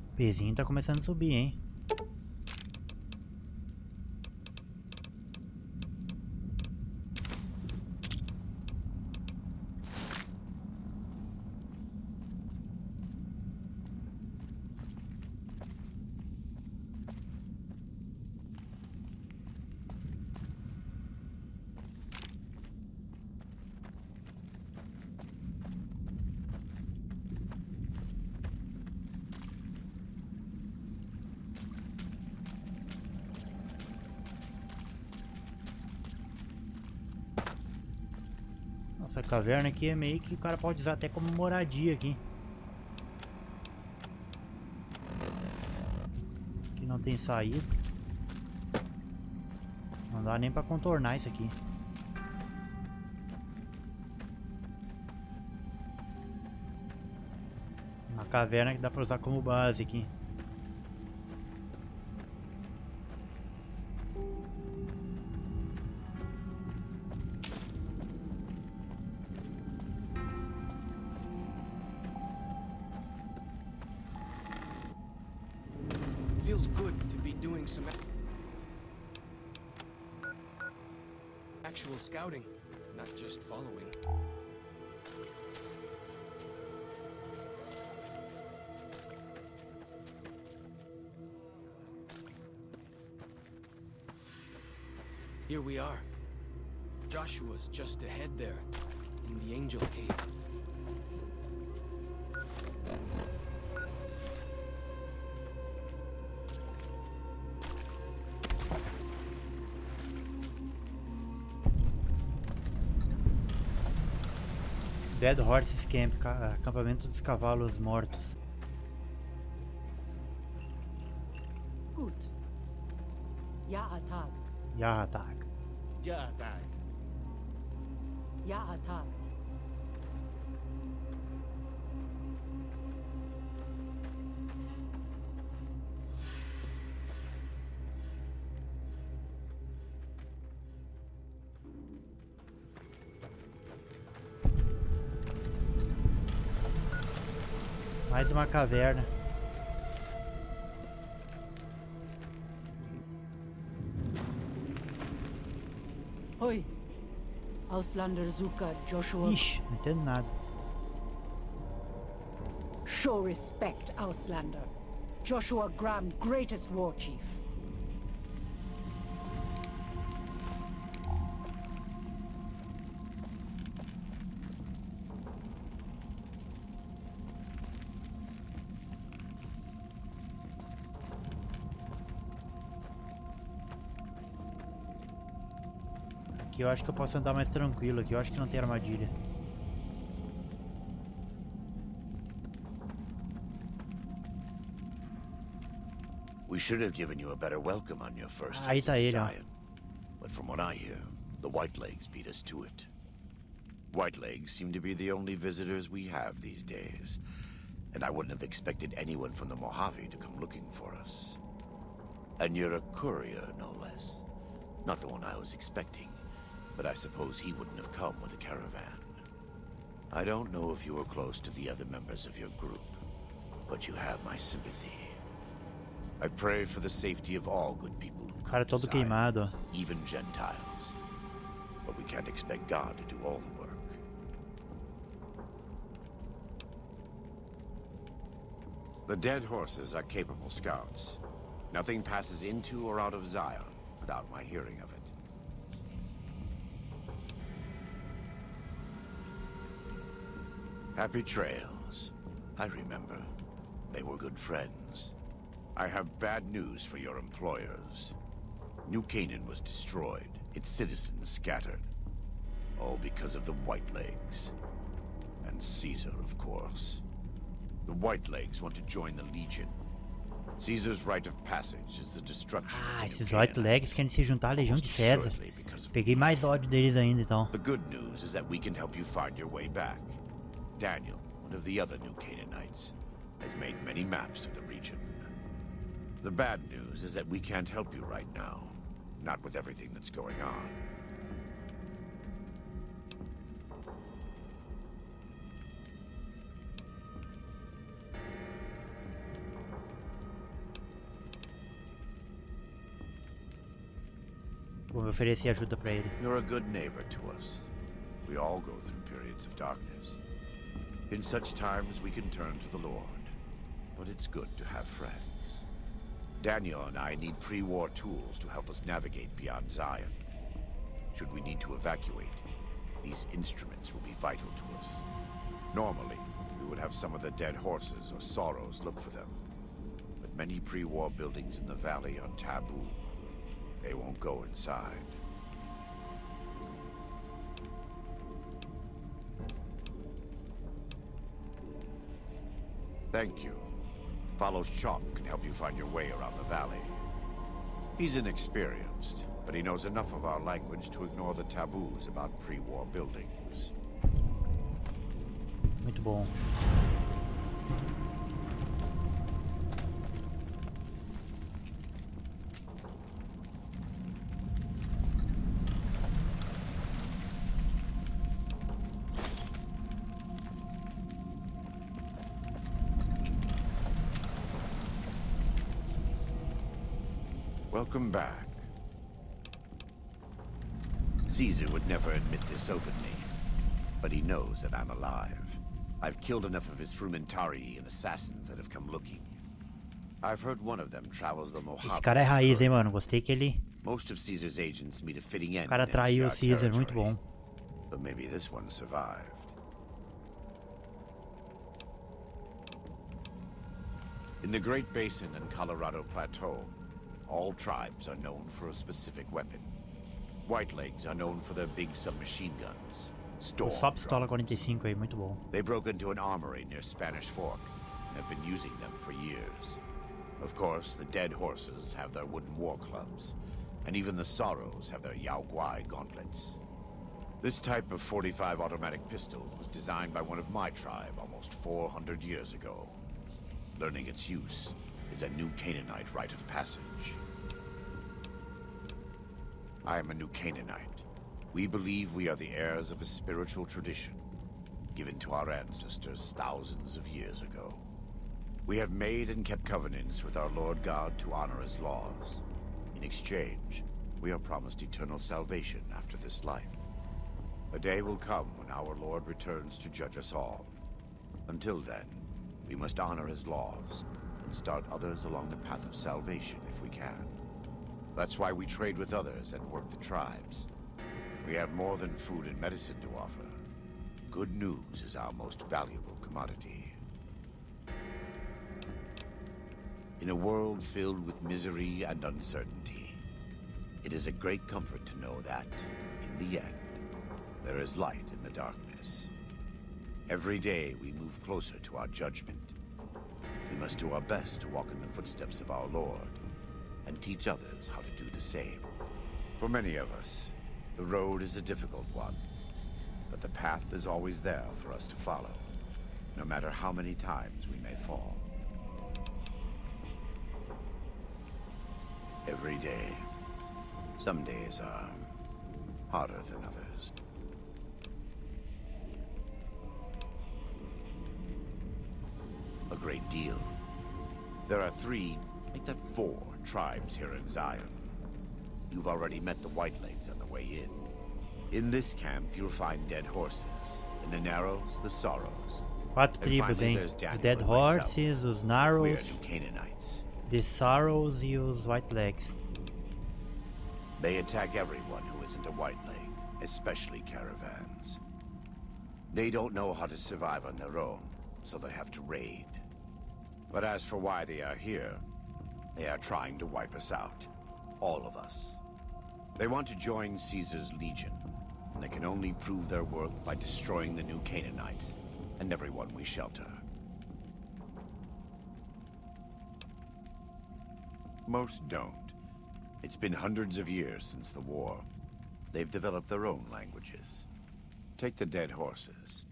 O pezinho tá começando a subir, hein? Essa caverna aqui é meio que o cara pode usar até como moradia aqui. Aqui não tem saída. Não dá nem pra contornar isso aqui. Uma caverna que dá pra usar como base aqui. Feels good to be doing some actual scouting, not just following. Here we are. Joshua's just ahead there, in the Angel Cave. Dead Horses Camp, acampamento dos cavalos mortos. Gut. Ja-Tag. Yahatag. Yeah, Ja-Tag. Mais uma caverna. Hoi. Auslander Zuka Joshua. Ixi, não entendo nada. Show respect, Auslander. Joshua Graham, greatest war chief. Aqui eu acho que eu posso andar mais tranquilo. Aqui eu acho que não tem armadilha. We should have given you a better welcome on your first Aí tá ele, ó. Zion. But from what I hear, the Whitelegs beat us to it. Whitelegs seem to be the only visitors we have these days. And I wouldn't have expected anyone from the Mojave to come looking for us. And you're a courier, no less. Not the one I was expecting, but I suppose he wouldn't have come with a caravan. I don't know if you were close to the other members of your group, but you have my sympathy. I pray for the safety of all good people who Cara come todo to Zion, queimado, ó. even Gentiles. But we can't expect God to do all the work. The dead horses are capable scouts. Nothing passes into or out of Zion without my hearing of it. Happy trails. I remember. They were good friends. I have bad news for your employers. New Canaan was destroyed, its citizens scattered. All because of the Whitelegs. And Caesar, of course. The Whitelegs want to join the Legion. Caesar's rite of passage is the destruction of the esses New Whitelegs querem se juntar à Legião de César. Peguei mais ódio deles ainda, então. The good news is that we can help you find your way back. Daniel, one of the other New Canaanites, has made many maps of the region. The bad news is that we can't help you right now. Not with everything that's going on. Vou oferecer ajuda pra ele. You're a good neighbor to us. We all go through periods of darkness. In such times we can turn to the Lord. But it's good to have friends. Daniel and I need pre-war tools to help us navigate beyond Zion. Should we need to evacuate, these instruments will be vital to us. Normally, we would have some of the dead horses or sorrows look for them. But many pre-war buildings in the valley are taboo. They won't go inside. Thank you. Follow Chalk can help you find your way around the valley. He's inexperienced, but he knows enough of our language to ignore the taboos about pre-war buildings. Muito bom. Welcome back. Caesar would never admit this openly, but he knows that I'm alive. I've killed enough of his frumentari and assassins that have come looking. I've heard one of them travels the Mojave. Esse cara é raiz, hein, mano. Gostei que ele... Most of Caesar's agents meet a fitting end. O cara traiu o Caesar, muito bom. But maybe this one survived. In the Great Basin and Colorado Plateau, all tribes are known for a specific weapon. Whitelegs are known for their big submachine guns. Só pistola 45 aí, muito bom. They broke into an armory near Spanish Fork and have been using them for years. Of course, the dead horses have their wooden war clubs, and even the sorrows have their Yao Guai gauntlets. This type of .45 automatic pistol was designed by one of my tribe almost 400 years ago. Learning its use is a New Canaanite rite of passage. I am a New Canaanite. We believe we are the heirs of a spiritual tradition given to our ancestors thousands of years ago. We have made and kept covenants with our Lord God to honor his laws. In exchange, we are promised eternal salvation after this life. A day will come when our Lord returns to judge us all. Until then, we must honor his laws and start others along the path of salvation if we can. That's why we trade with others and work the tribes. We have more than food and medicine to offer. Good news is our most valuable commodity. In a world filled with misery and uncertainty, it is a great comfort to know that, in the end, there is light in the darkness. Every day we move closer to our judgment. We must do our best to walk in the footsteps of our Lord and teach others how to do the same. For many of us, the road is a difficult one, but the path is always there for us to follow, no matter how many times we may fall. Every day, some days are harder than others. A great deal. There are 3, make that 4 tribes here in Zion. You've already met the Whitelegs on the way in. In this camp, you'll find dead horses. In the Narrows, the Sorrows. 4 tribos, hein? Os Dead Horses, os Narrows, the Sorrows e os Whitelegs. They attack everyone who isn't a Whiteleg, especially caravans. They don't know how to survive on their own, so they have to raid. But as for why they are here, they are trying to wipe us out. All of us. They want to join Caesar's legion, and they can only prove their worth by destroying the new Canaanites and everyone we shelter. Most don't. It's been hundreds of years since the war. They've developed their own languages. Take the dead horses.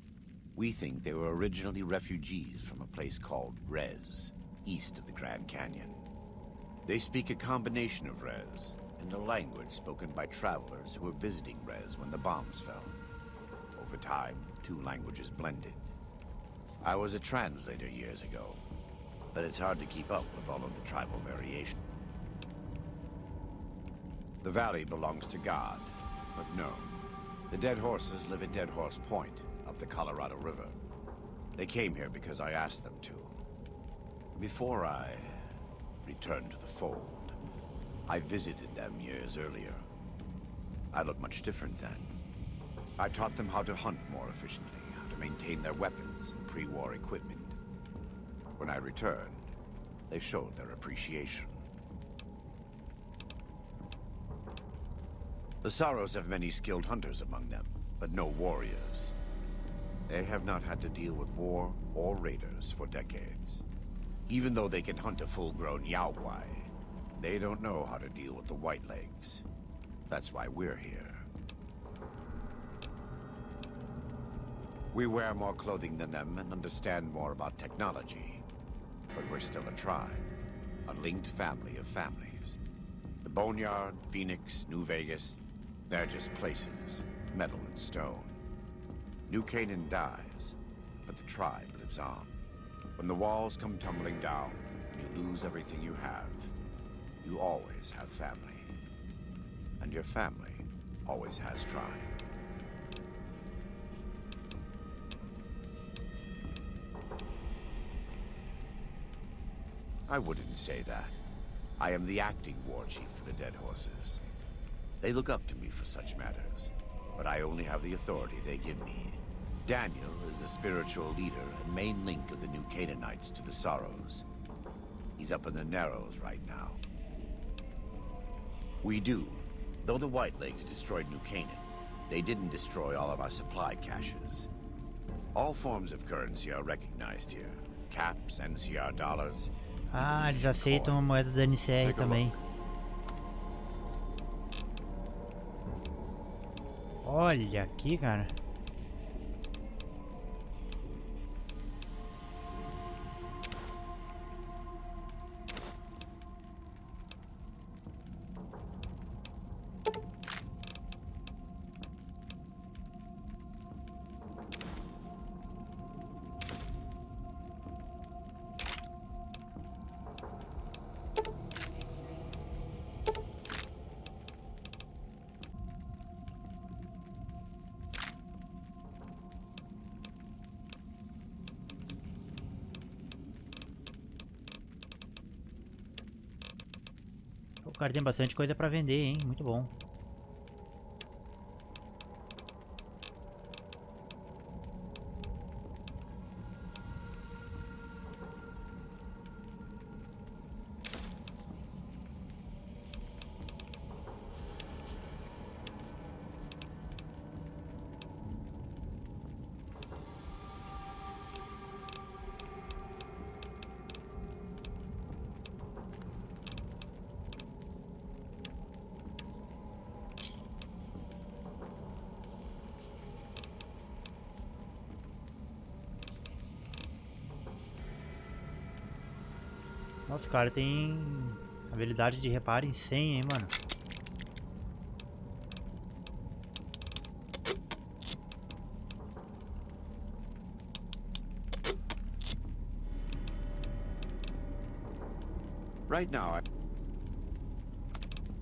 We think they were originally refugees from a place called Rez, east of the Grand Canyon. They speak a combination of Rez and a language spoken by travelers who were visiting Rez when the bombs fell. Over time, two languages blended. I was a translator years ago, but it's hard to keep up with all of the tribal variation. The valley belongs to God, but no. The dead horses live at Dead Horse Point, up the Colorado River. They came here because I asked them to. Before I returned to the fold, I visited them years earlier. I looked much different then. I taught them how to hunt more efficiently, how to maintain their weapons and pre-war equipment. When I returned, they showed their appreciation. The Sorrows have many skilled hunters among them, but no warriors. They have not had to deal with war or raiders for decades. Even though they can hunt a full-grown Yaoguai, they don't know how to deal with the Whitelegs. That's why we're here. We wear more clothing than them and understand more about technology. But we're still a tribe, a linked family of families. The Boneyard, Phoenix, New Vegas, they're just places, metal and stone. New Canaan dies, but the tribe lives on. When the walls come tumbling down, and you lose everything you have, you always have family. And your family always has tribe. I wouldn't say that. I am the acting war chief for the Dead Horses. They look up to me for such matters, but I only have the authority they give me. Daniel is the spiritual leader and main link of the new Canaanites to the Sorrows. He's up in the Narrows right now. We do. Though the Whitelegs destroyed New Canaan, they didn't destroy all of our supply caches. All forms of currency are recognized here. Caps, NCR dollars. Ah, eles aceitam a moeda da NCR também. Olha aqui, cara. O cara tem bastante coisa pra vender, hein? Muito bom. Nossa, o cara tem habilidade de reparo em 100, hein, mano. Right now,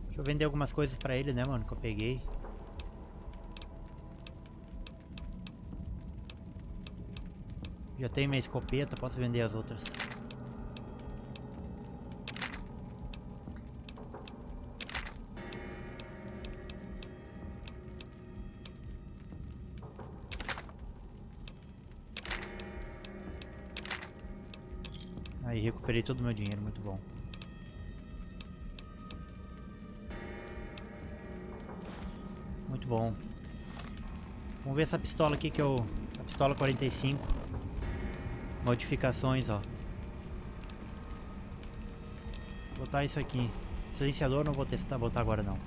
Deixa eu vender algumas coisas pra ele, né, mano, que eu peguei. Já tenho minha escopeta, posso vender as outras. recuperei todo o meu dinheiro, muito bom. Muito bom. Vamos ver essa pistola aqui que eu... A pistola 45. Modificações, ó. Vou botar isso aqui. Silenciador não vou testar, botar agora não.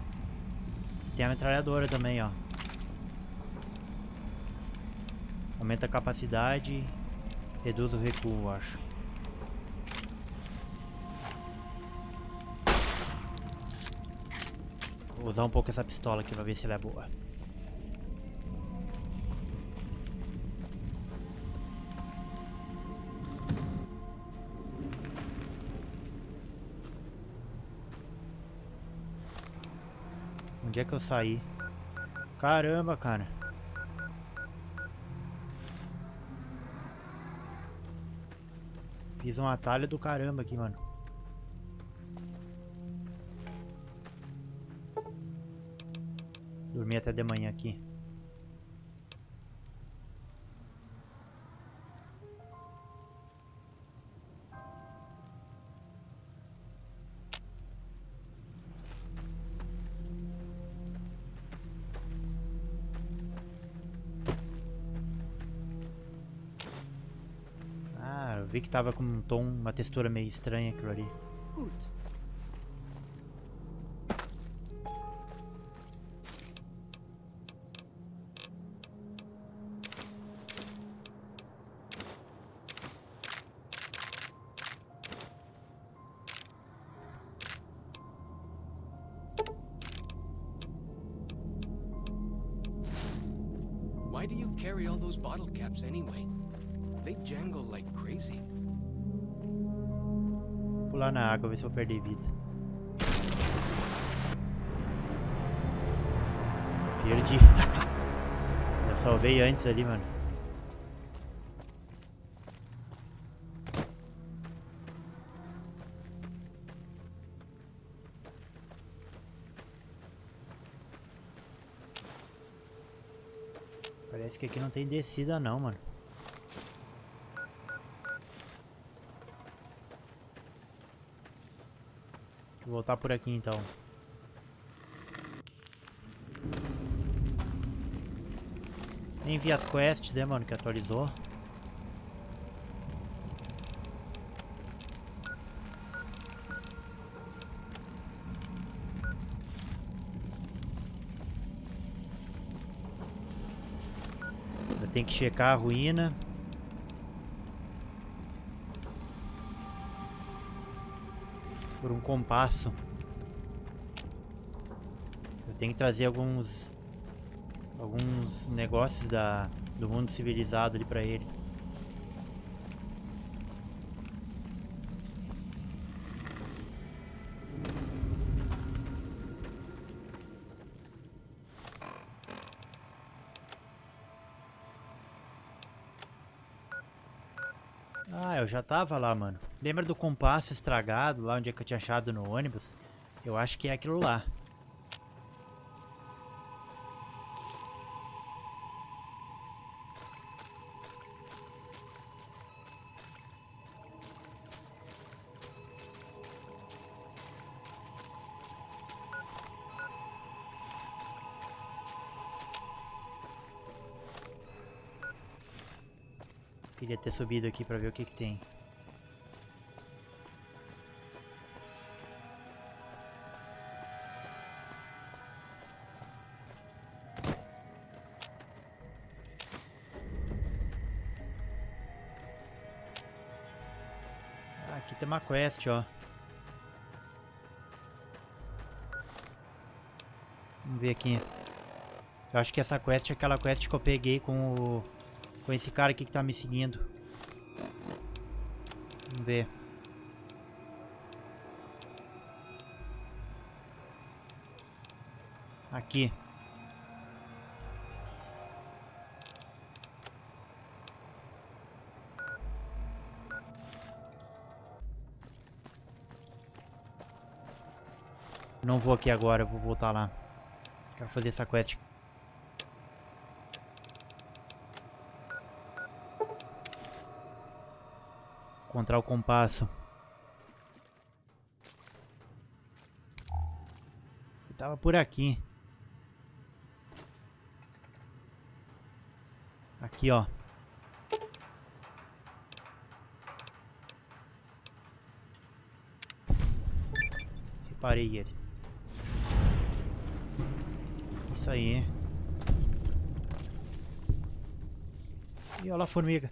Tem a metralhadora também, ó. Aumenta a capacidade. Reduz o recuo, eu acho. Vou usar um pouco essa pistola aqui pra ver se ela é boa. Onde é que eu saí? Caramba, cara. Fiz um atalho do caramba aqui, mano. Dormi até de manhã aqui. Ah, eu vi que tava com um tom, uma textura meio estranha aquilo ali. Gut. Why do you carry all those bottle caps anyway? They jangle like crazy. Pular na água, ver se eu vou perder vida. Perdi. Já salvei antes ali, mano. Parece que aqui não tem descida não, mano. Vou voltar por aqui então. Nem vi as quests, né, mano, que atualizou. Eu tenho que checar a ruína. Por um compasso. Eu tenho que trazer alguns negócios do mundo civilizado ali pra ele. Ah, eu já tava lá, mano. Lembra do compasso estragado, lá onde é que eu tinha achado no ônibus? Eu acho que é aquilo lá. Queria ter subido aqui pra ver o que tem. Ah, aqui tem uma quest, ó. Vamos ver aqui. Eu acho que essa quest é aquela quest que eu peguei com esse cara aqui que tá me seguindo. Vamos ver. Aqui. Não vou aqui agora, eu vou voltar lá. Quero fazer essa quest. Encontrar o compasso. Tava por aqui. Aqui, ó. Reparei ele. Isso aí. E olha lá a formiga.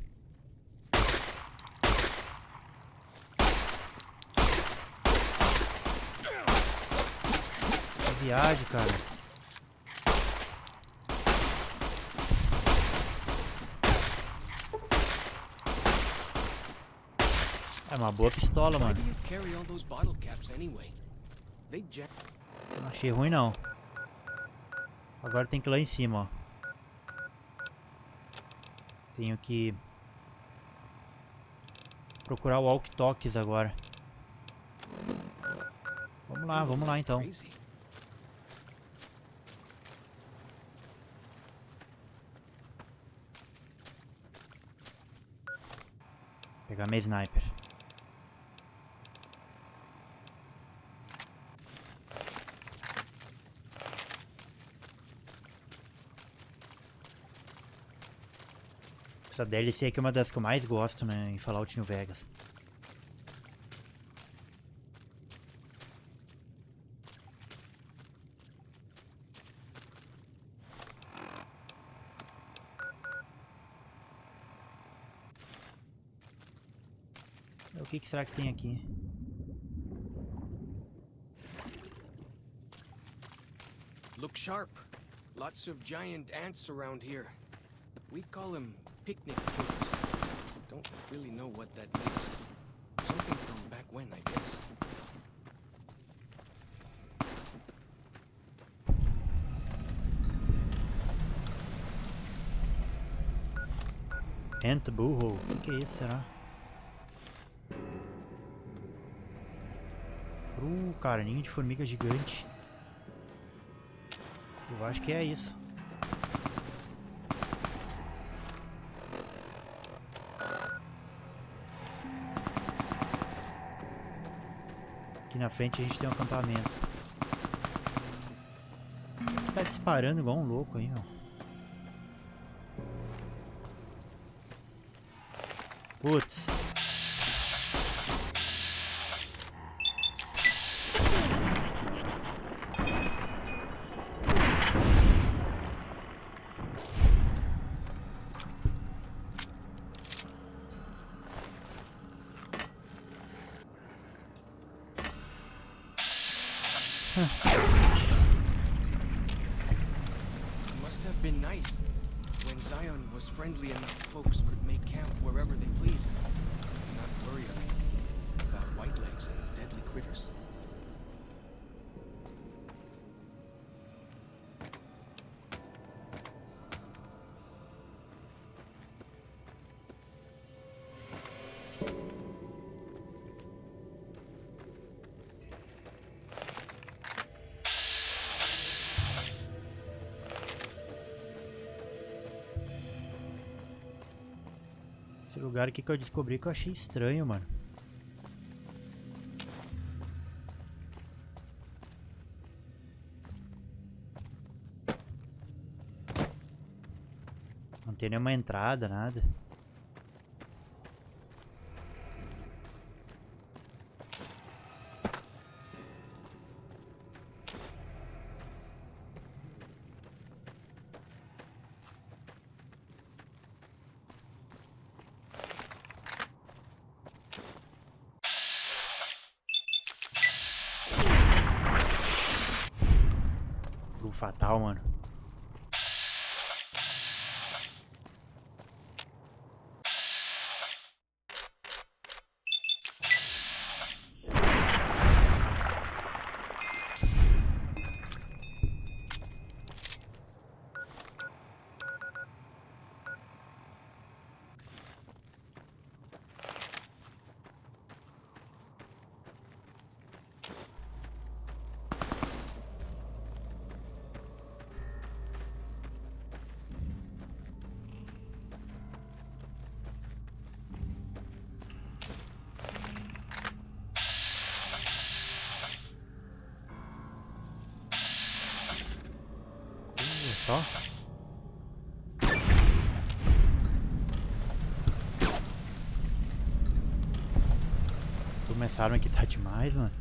Que viagem, cara. É uma boa pistola, mano. Não achei ruim, não. Agora tem que ir lá em cima, ó. Tenho que procurar o walkie-talkies agora. Vamos lá então. Pegar minha sniper. Essa DLC aqui é uma das que eu mais gosto, né, em Fallout New Vegas. O que será que tem aqui? Look sharp. Lots of giant ants around here. We call them picnic fruits. Don't really know what that means. Something from back when, I guess. Ant burro? O que é isso, será? Cara, ninho de formiga gigante. Eu acho que é isso. Aqui na frente a gente tem um acampamento. Tá disparando igual um louco aí, ó. Putz. Must have been nice when Zion was friendly enough folks could make camp wherever they pleased. Not worried about white legs and deadly critters. Esse lugar aqui que eu descobri que eu achei estranho, mano. Não tem nenhuma entrada, nada. Fatal, mano. Só. Começaram aqui, tá demais, mano.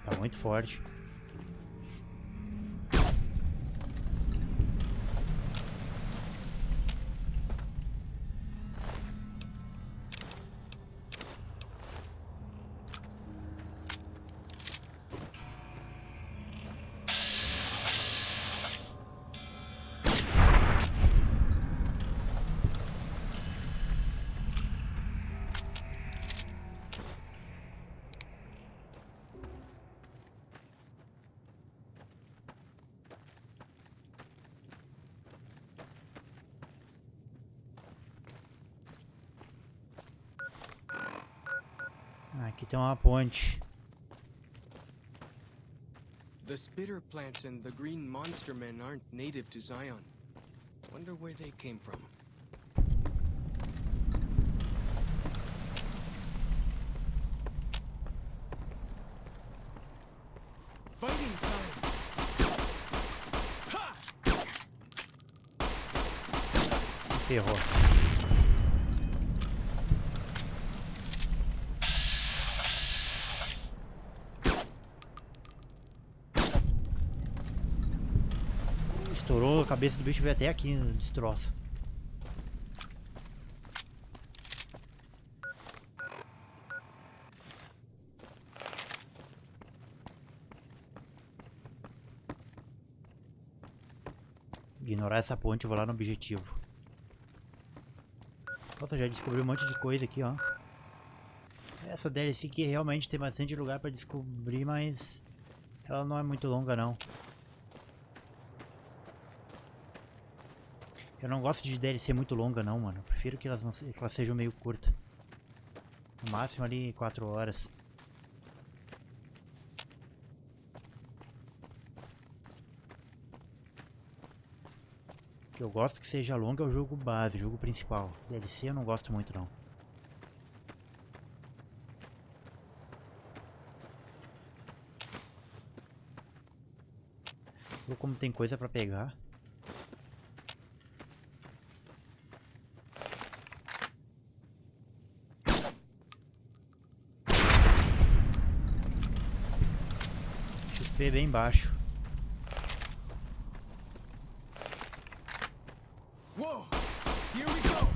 Tá muito forte. Aqui tem uma ponte. The spitter plants and the green monster men aren't native to Zion. Wonder where they came from. Fighting time! Ha! Se ferrou. Estourou a cabeça do bicho, veio até aqui no destroço. Ignorar essa ponte, eu vou lá no objetivo. Nossa, já descobri um monte de coisa aqui, ó. Essa DLC aqui realmente tem bastante lugar pra descobrir, mas ela não é muito longa, não. Eu não gosto de DLC muito longa, não, mano. Eu prefiro que elas sejam meio curtas. No máximo ali 4 horas. O que eu gosto que seja longa é o jogo base, o jogo principal. DLC eu não gosto muito, não. Ou como tem coisa pra pegar. XP bem baixo. Whoa! Here we go!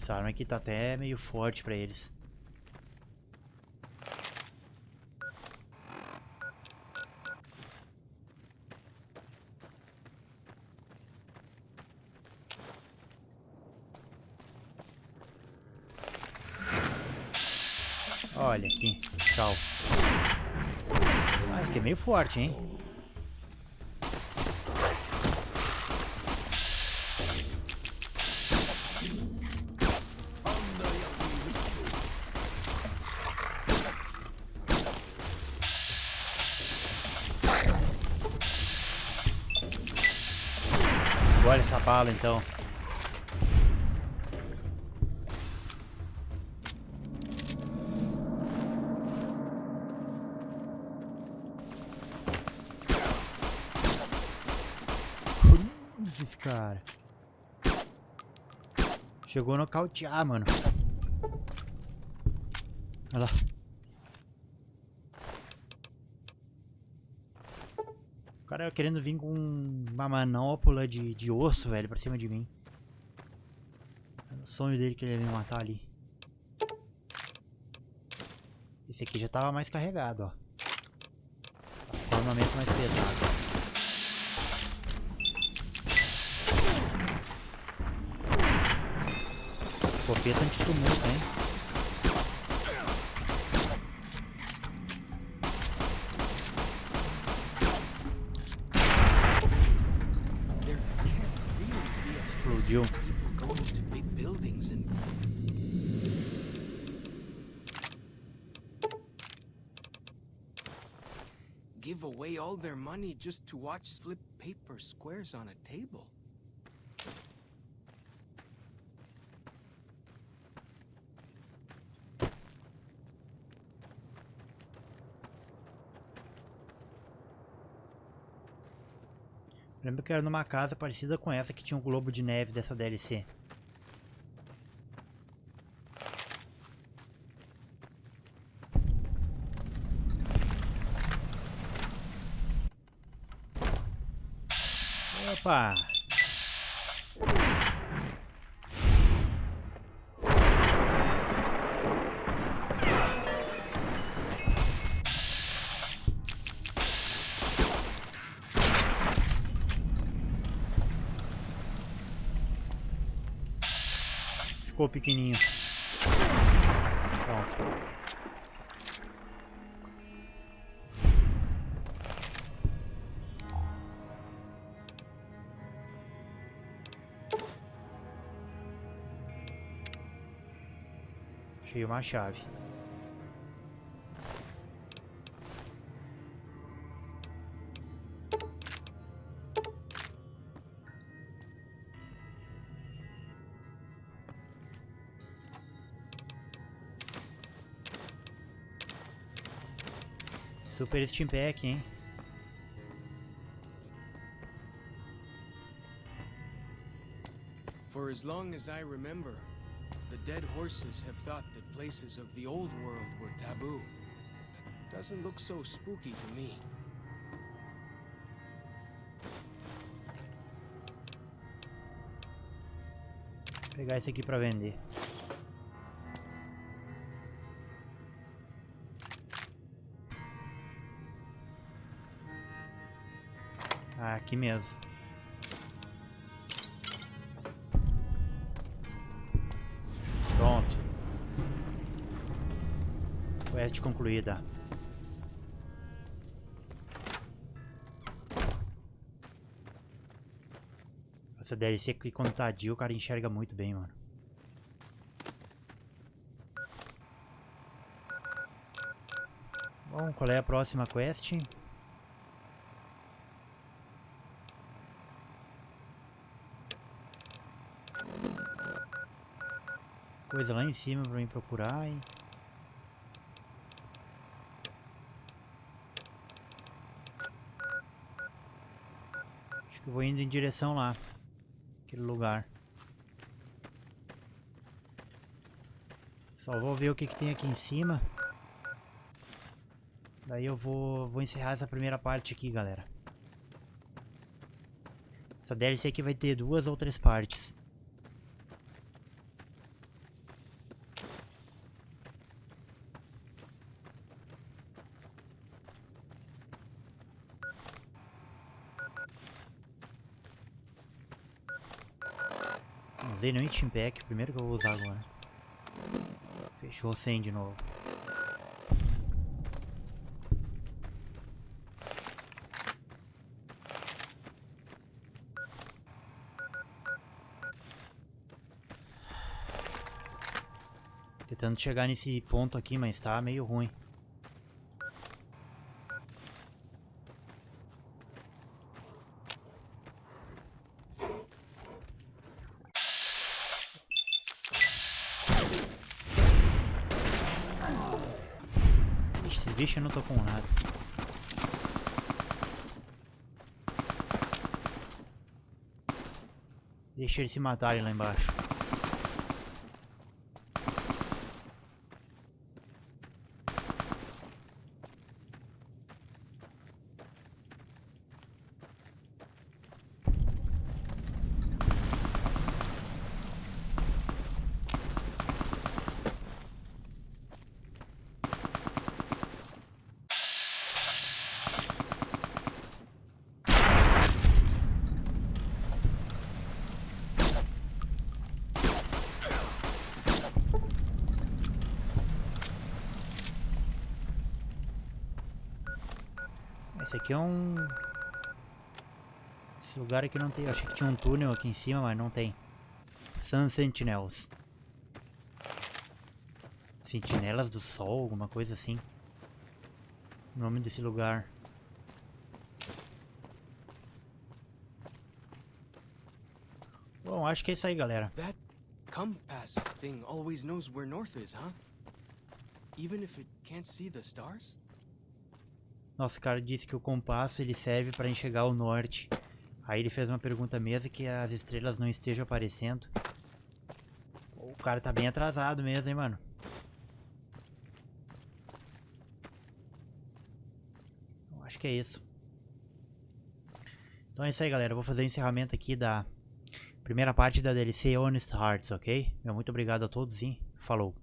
Essa arma aqui tá até meio forte pra eles. Olha aqui, tchau. Ah, esse aqui é meio forte, hein? Olha essa bala então. Cruzes, cara. Chegou a nocautear, mano. Olha lá. O cara querendo vir com uma manopla de osso, velho, pra cima de mim. É o sonho dele que ele ia me matar ali. Esse aqui já tava mais carregado, ó. Armamento mais pesado. Escopeta anti-tumulto, hein? Explodiu. Give away all their money just to watch flip paper squares on a table. Lembro que era numa casa parecida com essa que tinha um globo de neve dessa DLC. Opa! Ficou pequenininho. Pronto. Achei uma chave. Super Steam Pack, hein? For as long as I remember, the dead horses have thought that places of the old world were taboo. Doesn't look so spooky to me. Vou pegar esse aqui pra vender. Ah, aqui mesmo. Pronto. Quest concluída. Essa DLC aqui quando tá dia o cara enxerga muito bem, mano. Bom, qual é a próxima quest? Coisa lá em cima pra mim procurar, hein? Acho que eu vou indo em direção lá. Aquele lugar. Só vou ver o que tem aqui em cima. Daí eu vou encerrar essa primeira parte aqui, galera. Essa DLC aqui vai ter 2 ou 3 partes. Usei no Steam Pack, primeiro que eu vou usar agora. Fechou sem de novo. Tentando chegar nesse ponto aqui, mas tá meio ruim. Vixe, eu não tô com nada. Deixa eles se matarem lá embaixo. Esse aqui é um... Esse lugar aqui não tem... Eu achei que tinha um túnel aqui em cima, mas não tem. Sun Sentinels. Sentinelas do Sol, alguma coisa assim. O nome desse lugar. Bom, acho que é isso aí, galera. That compass thing always knows where north is, huh? Even if it can't see the stars? Nossa, o cara disse que o compasso ele serve para enxergar o norte, Aí ele fez uma pergunta mesmo que as estrelas não estejam aparecendo. O cara tá bem atrasado mesmo, hein, mano. Eu acho que é isso. Então é isso aí, galera. Eu vou fazer o encerramento aqui da primeira parte da DLC Honest Hearts, ok? Muito obrigado a todos e falou.